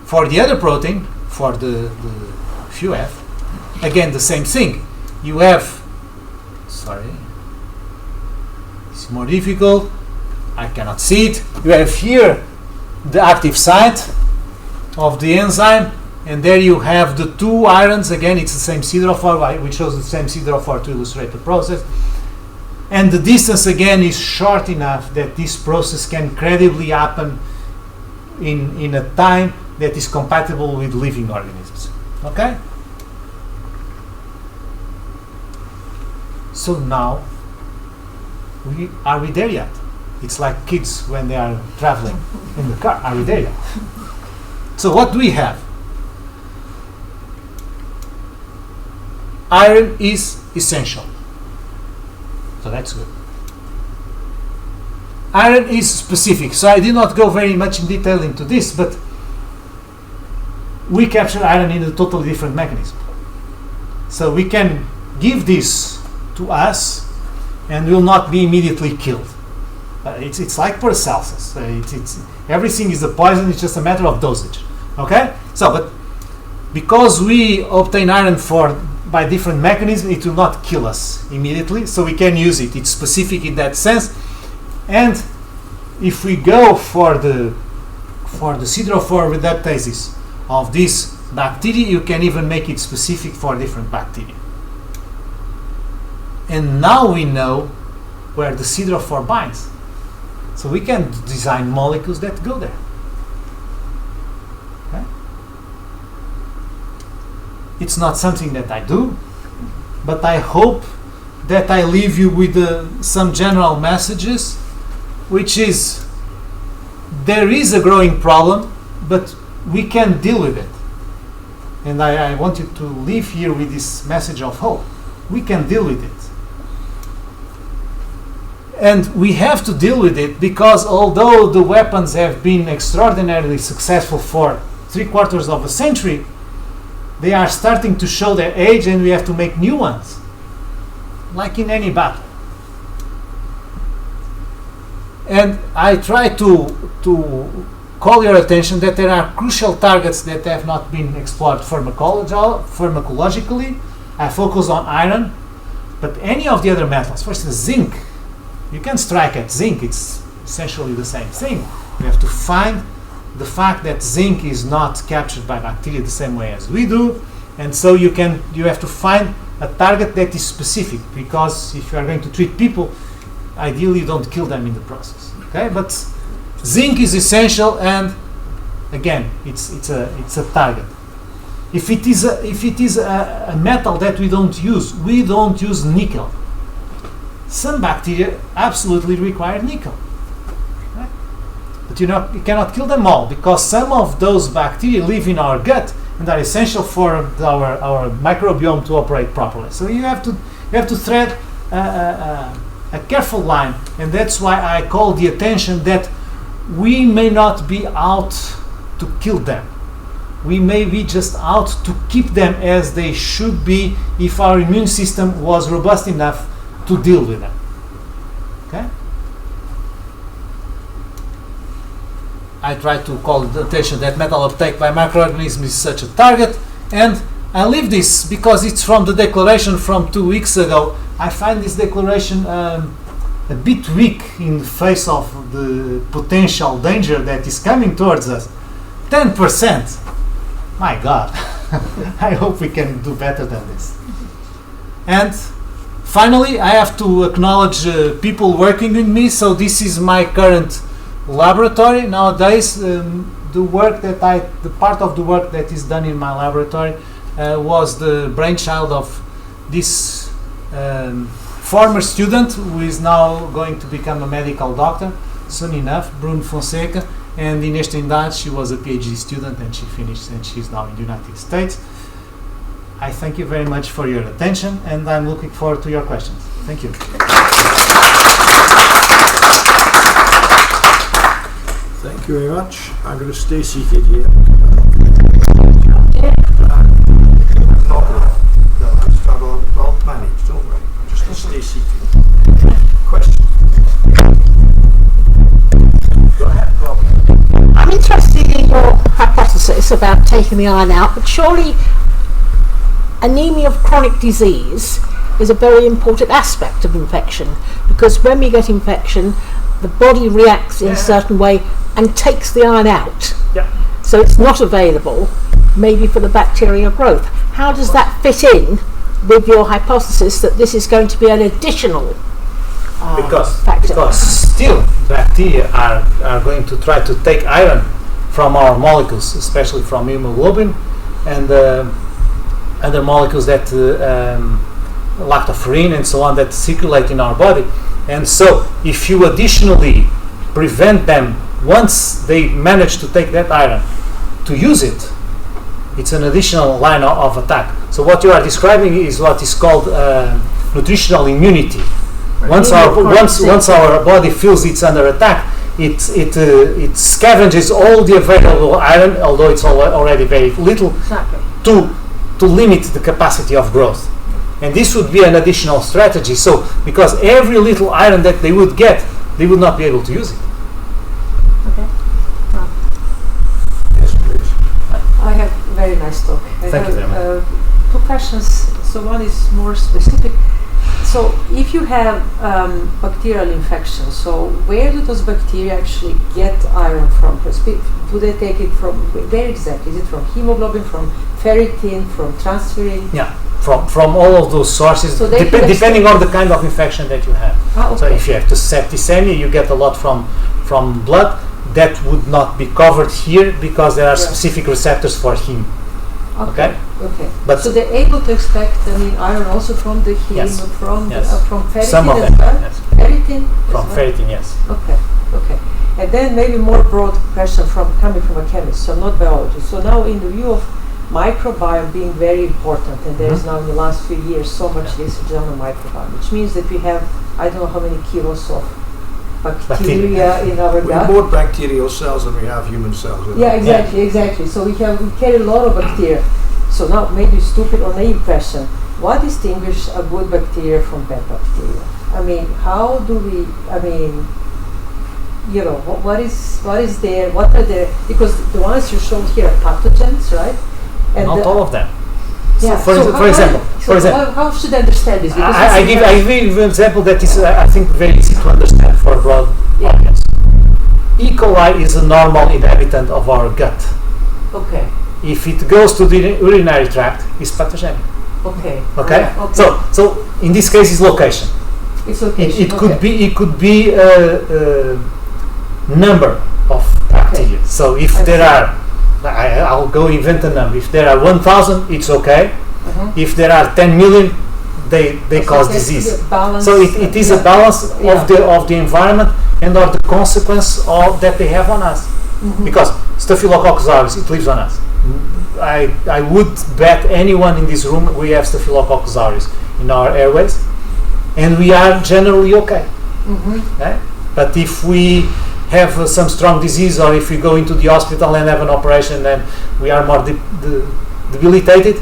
For the other protein, for the FUF, again the same thing. You have, it's more difficult, I cannot see it. You have here the active site of the enzyme, and there you have the two irons. Again, it's the same siderophore. We chose the same siderophore to illustrate the process. And the distance again is short enough that this process can credibly happen in a time that is compatible with living organisms. Okay? So now, are we there yet? It's like kids when they are traveling in the car. Are we there yet? So what do we have? Iron is essential. So that's good. Iron is specific. So I did not go very much in detail into this, but we capture iron in a totally different mechanism. So we can give this to us and will not be immediately killed. It's like Paracelsus. Everything is a poison, it's just a matter of dosage. Okay? So, but because we obtain iron by different mechanisms, it will not kill us immediately, so we can use it. It's specific in that sense. And if we go for the siderophore reductases of this bacteria, you can even make it specific for different bacteria. And now we know where the siderophore binds. So we can design molecules that go there. Okay? It's not something that I do, but I hope that I leave you with some general messages, which is there is a growing problem, but we can deal with it. And I want you to leave here with this message of hope. We can deal with it. And we have to deal with it because although the weapons have been extraordinarily successful for 3/4 of a century, they are starting to show their age, and we have to make new ones, like in any battle. And I try to call your attention that there are crucial targets that have not been explored pharmacologically. I focus on iron, but any of the other metals, for instance, zinc, you can strike at zinc, it's essentially the same thing. You have to find the fact that zinc is not captured by bacteria the same way as we do, and so you have to find a target that is specific, because if you are going to treat people, ideally you don't kill them in the process. Okay, but zinc is essential, and again, it's a target. If it is a metal that we don't use nickel. Some bacteria absolutely require nickel, right? But you cannot kill them all, because some of those bacteria live in our gut and are essential for our microbiome to operate properly. So you have to thread a careful line, and that's why I call the attention that we may not be out to kill them. We may be just out to keep them as they should be if our immune system was robust enough to deal with them. Okay? I try to call the attention that metal uptake by microorganisms is such a target, and I leave this because it's from the declaration from 2 weeks ago. I find this declaration a bit weak in the face of the potential danger that is coming towards us. 10%! My God! I hope we can do better than this. And finally, I have to acknowledge people working with me. So this is my current laboratory nowadays. The part of the work that is done in my laboratory was the brainchild of this former student who is now going to become a medical doctor soon enough, Bruno Fonseca. And Inês Trindade, she was a PhD student and she finished, and she's now in the United States. I thank you very much for your attention, and I'm looking forward to your questions. Thank you. Thank you very much. I'm going to stay seated here. I'll manage, don't worry. I'm just going to stay seated. Questions? Go ahead, Rob. I'm interested in your hypothesis about taking the iron out, but surely anemia of chronic disease is a very important aspect of infection, because when we get infection, the body reacts in a certain way and takes the iron out. Yeah. So it's not available, maybe for the bacterial growth. How does that fit in with your hypothesis that this is going to be an additional factor? Because still bacteria are going to try to take iron from our molecules, especially from hemoglobin and other molecules that lactoferrin and so on that circulate in our body. And so if you additionally prevent them, once they manage to take that iron, to use it, it's an additional line of attack. So what you are describing is what is called nutritional immunity. Once our body feels it's under attack, it scavenges all the available iron, although it's already very little, to limit the capacity of growth. And this would be an additional strategy. So because every little iron that they would get, they would not be able to use it. Okay. Yes, please. I have a very nice talk. Thank you very much. Two questions. So one is more specific. So if you have bacterial infections, so where do those bacteria actually get iron from? Do they take it from, where exactly? Is it from hemoglobin, from ferritin, from transferrin? Yeah, from all of those sources, So depending on the kind of infection that you have. Okay. So if you have septicemia, you get a lot from blood. That would not be covered here because there are specific receptors for heme. Okay. But so they're able to extract, iron also from the heme, from ferritin some of as them, well? yes. Ferritin? From ferritin, yes. Okay. And then maybe more broad question coming from a chemist, so not biology. So now in the view of microbiome being very important, and there is now in the last few years so much research on the microbiome, which means that we have, I don't know how many kilos of bacteria in our We have gut. more bacterial cells than we have human cells. Yeah, exactly. So we carry a lot of bacteria. So now maybe stupid or naive question: what distinguishes a good bacteria from bad bacteria? How do we? What is there? What are there? Because the ones you showed here are pathogens, right? And not all of them. Yeah. For example, how should I understand this? Because I give an example that is, I think, very easy to understand for a broad audience. E. coli is a normal inhabitant of our gut. Okay. If it goes to the urinary tract, it's pathogenic. Okay. Okay? Okay. So in this case, it's location. It's location. It could be a number of bacteria. So if there are, I'll go invent a number. If there are 1,000, it's okay. If there are 10 million, they cause disease. So it is a balance of the environment and of the consequence of that they have on us. Because Staphylococcus aureus, it lives on us. I would bet anyone in this room we have Staphylococcus aureus in our airways, and we are generally okay. Okay? But if we have some strong disease, or if we go into the hospital and have an operation and we are more debilitated,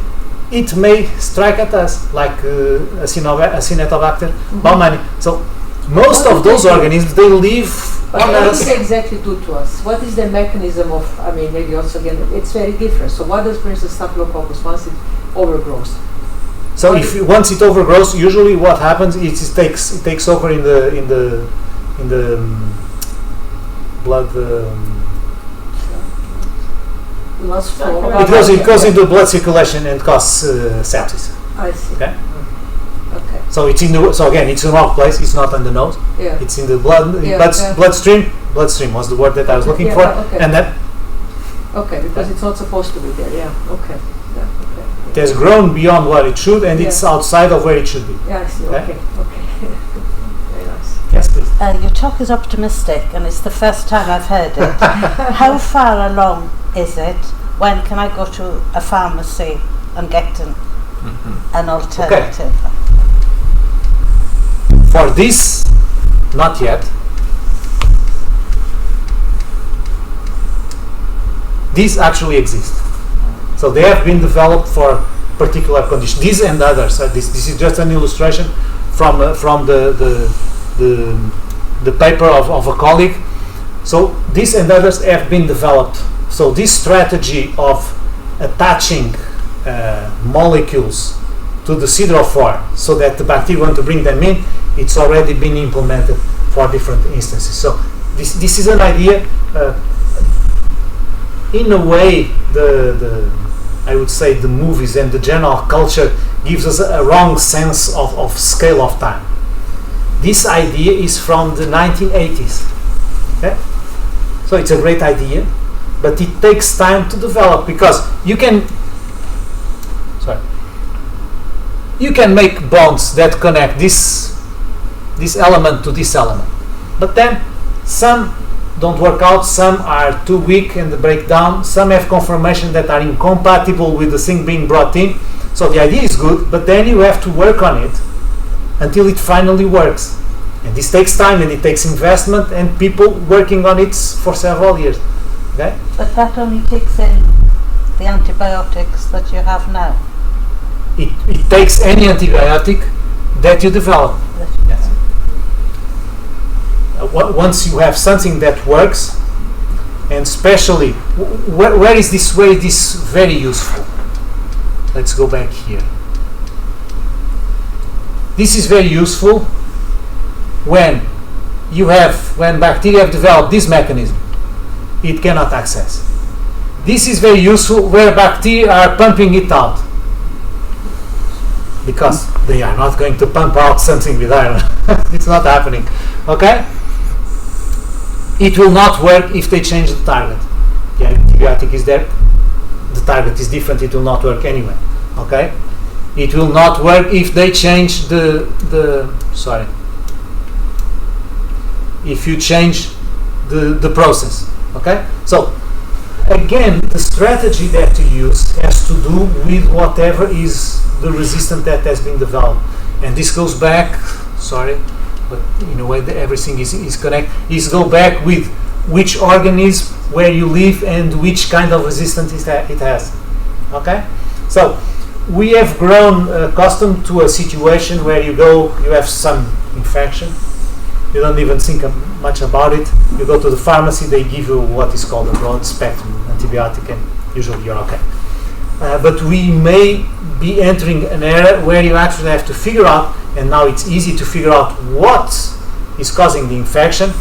it may strike at us like Acinetobacter baumannii. So most of those organisms, they live But on what us. does it exactly do to us? What is the mechanism of, I mean, maybe also again, it's very different. So what does, for instance, Staphylococcus once it overgrows? So once it overgrows, usually what happens is it takes over in the blood. Loss flow. It goes into blood circulation and causes sepsis. I see. Okay. Okay. So it's in the, so again, it's in the wrong place. It's not on the nose. Yeah. It's in the blood. Bloodstream. Bloodstream was the word that I was looking for. Okay. And then Okay, because it's not supposed to be there. Yeah. Okay. Yeah. Okay. it has grown beyond what it should, and it's outside of where it should be. Yeah, I see. Okay. Okay. Okay. Very nice. Yes, please. Your talk is optimistic, and it's the first time I've heard it. How far along is it? When can I go to a pharmacy and get an alternative? For this, not yet. These actually exist. So they have been developed for particular conditions. These and others. This is just an illustration from the paper of a colleague. So these and others have been developed. So this strategy of attaching molecules to the siderophore so that the bacteria want to bring them in, it's already been implemented for different instances. So this is an idea. In a way, I would say the movies and the general culture gives us a wrong sense of scale of time. This idea is from the 1980s. Okay? So it's a great idea, but it takes time to develop, because you can make bonds that connect this element to this element, but then some don't work out, some are too weak and break down, some have conformation that are incompatible with the thing being brought in. So the idea is good, but then you have to work on it until it finally works, and this takes time and it takes investment and people working on it for several years. Okay? But that only kicks in the antibiotics that you have now. It takes any antibiotic that you develop. Yes. Once you have something that works, and especially where is this very useful? Let's go back here. This is very useful when bacteria have developed this mechanism, it cannot access. This is very useful where bacteria are pumping it out, because they are not going to pump out something with iron. It's not happening. Okay? It will not work if they change the target. The antibiotic is there, the target is different, it will not work anyway. Okay? It will not work if they change if you change the process. Okay? So again, the strategy that you use has to do with whatever is the resistance that has been developed. And this goes back, but in a way everything is connected. Is go back with which organism, where you live, and which kind of resistance it has. Okay? So we have grown accustomed to a situation where you have some infection, you don't even think much about it, you go to the pharmacy, they give you what is called a broad spectrum antibiotic, and usually you're okay. But we may be entering an era where you actually have to figure out, and now it's easy to figure out what is causing the infection,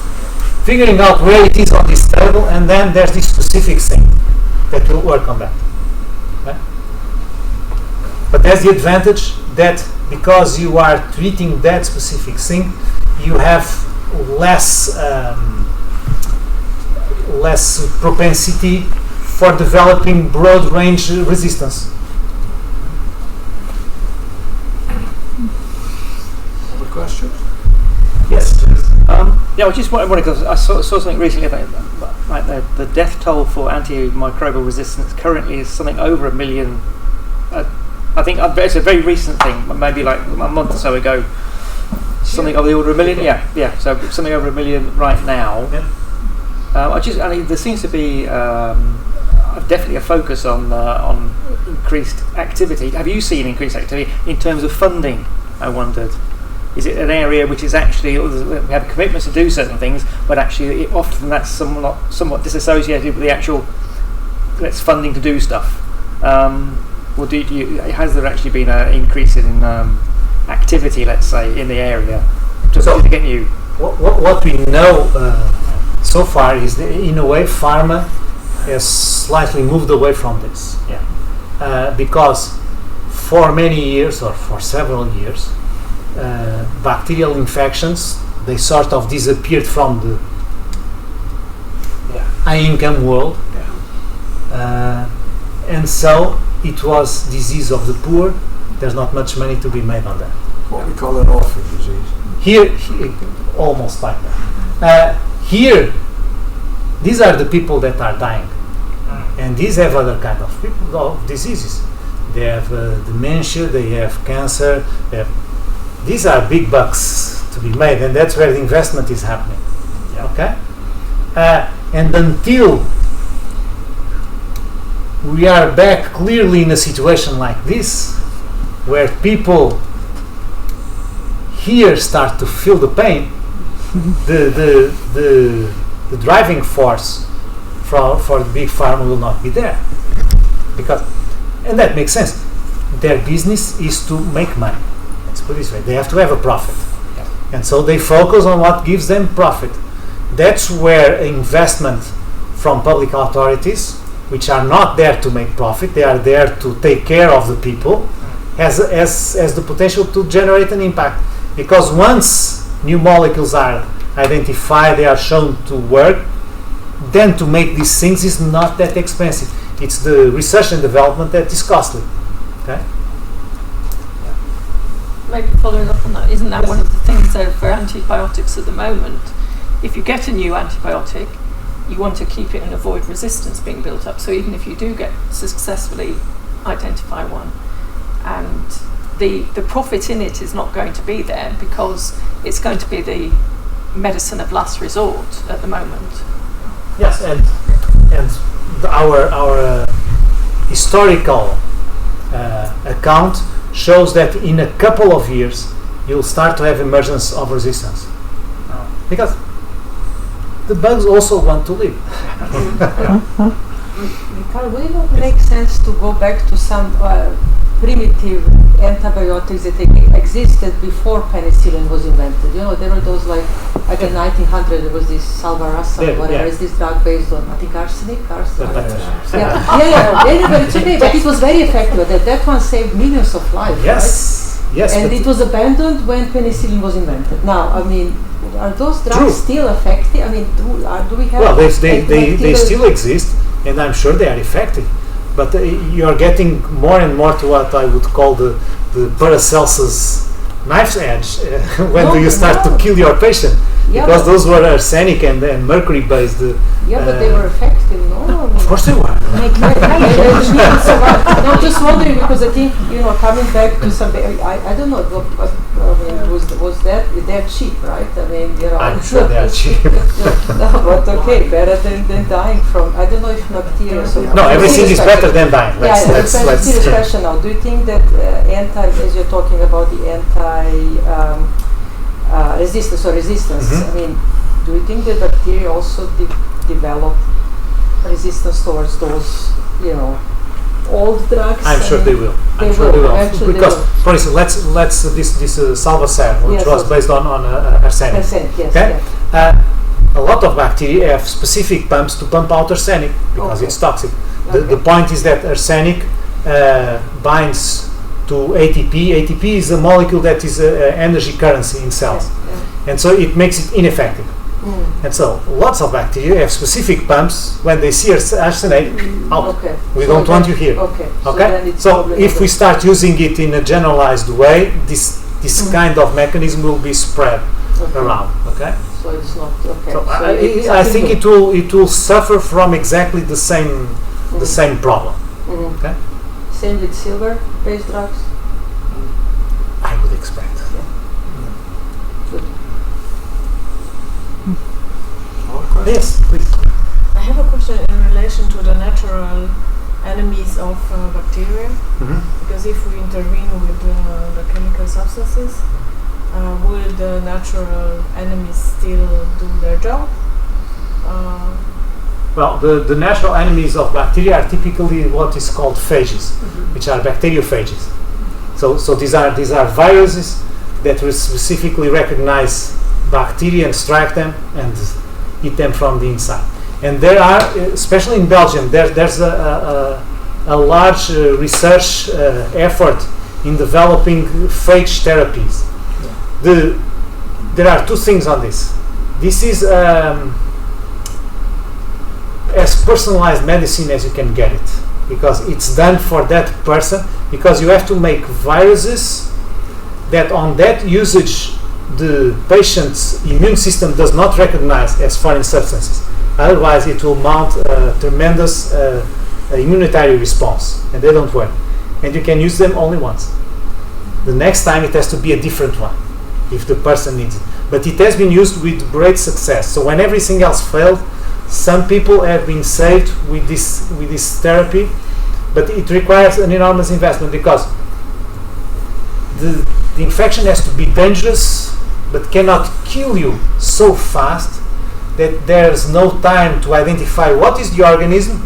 figuring out where it is on this table, and then there's this specific thing that will work on that. Okay? But there's the advantage that because you are treating that specific thing, you have less propensity for developing broad range resistance. Other questions? Yes. Yeah, I just wanted because I saw something recently about like the death toll for antimicrobial resistance currently is something over 1 million. I think it's a very recent thing, maybe like a month or so ago. Something of the order of 1 million. Yeah. So something over 1 million right now. Yeah. I mean, there seems to be definitely a focus on increased activity. Have you seen increased activity in terms of funding? I wondered. Is it an area which is actually, we have commitments to do certain things, but actually often that's somewhat disassociated with the actual funding to do stuff? Or has there actually been an increase in activity, let's say, in the area to get you? What we know so far is that in a way pharma has slightly moved away from this. Yeah. Because for many years or for several years, bacterial infections, they sort of disappeared from the high-income world, and so it was disease of the poor. There's not much money to be made on that. What we call an orphan disease. Here almost like that. Here, these are the people that are dying, and these have other kind of diseases. They have dementia, they have cancer, these are big bucks to be made, and that's where the investment is happening. Yeah. Okay? And until we are back clearly in a situation like this, where people here start to feel the pain, the driving force for the big pharma will not be there. And that makes sense. Their business is to make money. Let's put it this way. They have to have a profit. Yeah. And so they focus on what gives them profit. That's where investment from public authorities, which are not there to make profit, they are there to take care of the people, has the potential to generate an impact. Because once new molecules are identified, they are shown to work, then to make these things is not that expensive. It's the research and development that is costly. Okay? Maybe following up on that, isn't that one of the things there for antibiotics at the moment? If you get a new antibiotic, you want to keep it and avoid resistance being built up. So even if you do get successfully identify one, and the profit in it is not going to be there because it's going to be the medicine of last resort at the moment. Yes, and our historical account shows that in a couple of years you'll start to have emergence of resistance, because the bugs also want to live. Ricardo, would it not make sense to go back to some primitive antibiotics that existed before penicillin was invented? You know, there were those like the 1900s, there was this salvarasum, whatever, is this drug based on, I think, arsenic? Anyway, it's okay, but it was very effective. That one saved millions of lives, right? Yes. And it was abandoned when penicillin was invented. Now, I mean, are those drugs still effective? I mean, do we have... Well, they still exist, and I'm sure they are effective. But you are getting more and more to what I would call the Paracelsus knife's edge. When do you start to kill your patient? Because those were arsenic and mercury based. But they were effective, no? Of course they were. No, just wondering, because I think, coming back to some, I don't know, was that, they're cheap, right? I mean, I'm sure they are cheap. No, but okay, better than dying from, I don't know if bacteria. No, everything is better than dying. Let's serious question now. Do you think that as you're talking about the resistance, I mean, do you think that bacteria also develop resistance towards those, old drugs? I'm sure they will. I'm sure they will. Because, for instance, let's this Salvacer, which was based on arsenic. Arsenic, yes. Okay? A lot of bacteria have specific pumps to pump out arsenic because it's toxic. The point is that arsenic binds to ATP. ATP is a molecule that is energy currency in cells, and so it makes it ineffective. And so lots of bacteria have specific pumps. When they see arsenic, out. We So don't want you here. Okay. Okay. So if we start using it in a generalized way, this kind of mechanism will be spread around. Okay. So it's not okay. So it's I think it will suffer from exactly the same problem. Okay. Same with silver-based drugs. I would expect. Good. Yes, please. I have a question in relation to the natural enemies of bacteria, because if we intervene with the chemical substances, will the natural enemies still do their job? Well, the natural enemies of bacteria are typically what is called phages, which are bacteriophages. So these are viruses that will specifically recognize bacteria and strike them and eat them from the inside. And there are, especially in Belgium, there's a large research effort in developing phage therapies. There are two things on this. This is as personalized medicine as you can get it, because it's done for that person, because you have to make viruses that on that usage the patient's immune system does not recognize as foreign substances. Otherwise it will mount a tremendous immunitary response, and they don't work. And you can use them only once. The next time it has to be a different one if the person needs it. But it has been used with great success. So when everything else failed, some people have been saved with this therapy, but it requires an enormous investment, because the infection has to be dangerous but cannot kill you so fast that there's no time to identify what is the organism,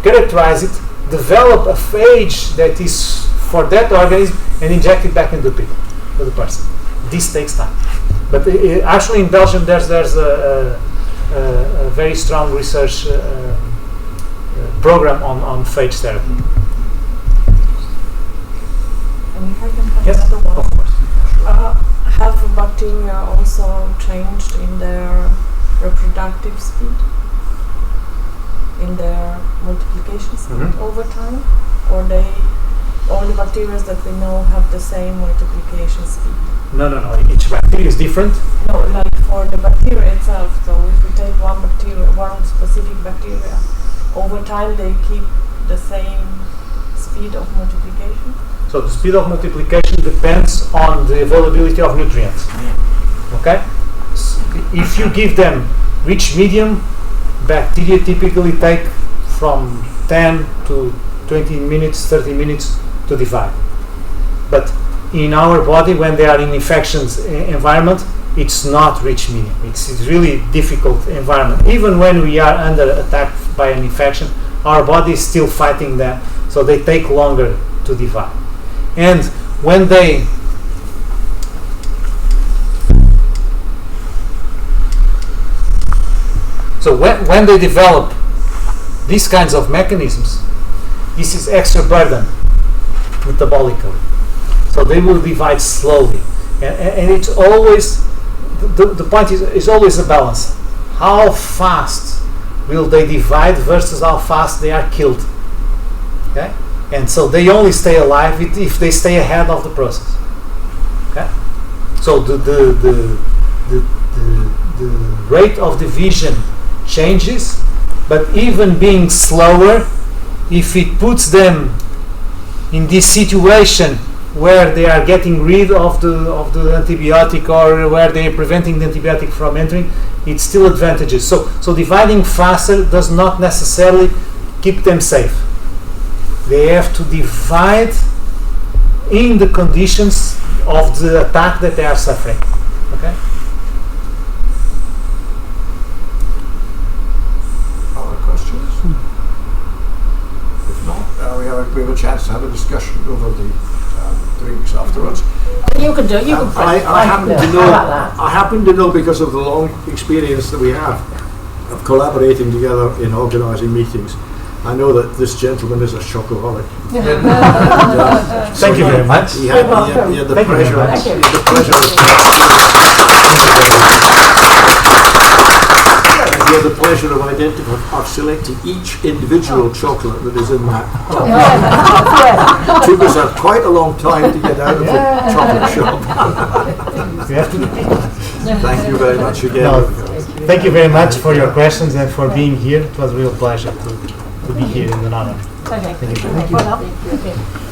characterize it, develop a phage that is for that organism, and inject it back into the person. This takes time. But actually in Belgium there's a very strong research program on phage therapy. And if I can have Yes, another one. of course. Have bacteria also changed in their reproductive speed, in their multiplication speed over time, or all the bacteria that we know have the same multiplication speed? No. Each bacteria is different. No, like for the bacteria itself. So if we take one specific bacteria, over time they keep the same speed of multiplication. So the speed of multiplication depends on the availability of nutrients. Okay? If you give them rich medium, bacteria typically take from 10 to 20 minutes, 30 minutes to divide. But in our body, when they are in infections environment, it's not rich medium. It's a really difficult environment. Even when we are under attack by an infection, our body is still fighting them, so they take longer to divide. And when they develop these kinds of mechanisms, this is extra burden metabolically. So they will divide slowly, and it's always the point is always a balance. How fast will they divide versus how fast they are killed? Okay. And so they only stay alive if they stay ahead of the process. Okay? So the rate of division changes, but even being slower, if it puts them in this situation where they are getting rid of the antibiotic, or where they are preventing the antibiotic from entering, it's still advantageous. So dividing faster does not necessarily keep them safe. They have to divide in the conditions of the attack that they are suffering. Okay? Other questions? If not, we have a chance to have a discussion over the drinks afterwards. You can do it. You can. I happen to know because of the long experience that we have of collaborating together in organising meetings, I know that this gentleman is a chocoholic. Thank you very much. He had the Thank you very pleasure. much. He had the pleasure. He had the pleasure of selecting each individual chocolate that is in that. It took us quite a long time to get out of the chocolate shop. We have to repeat. Thank you very much again. No, thank you very much for your questions and for being here. It was a real pleasure to be here in the honor. Okay. Thank you. Thank you.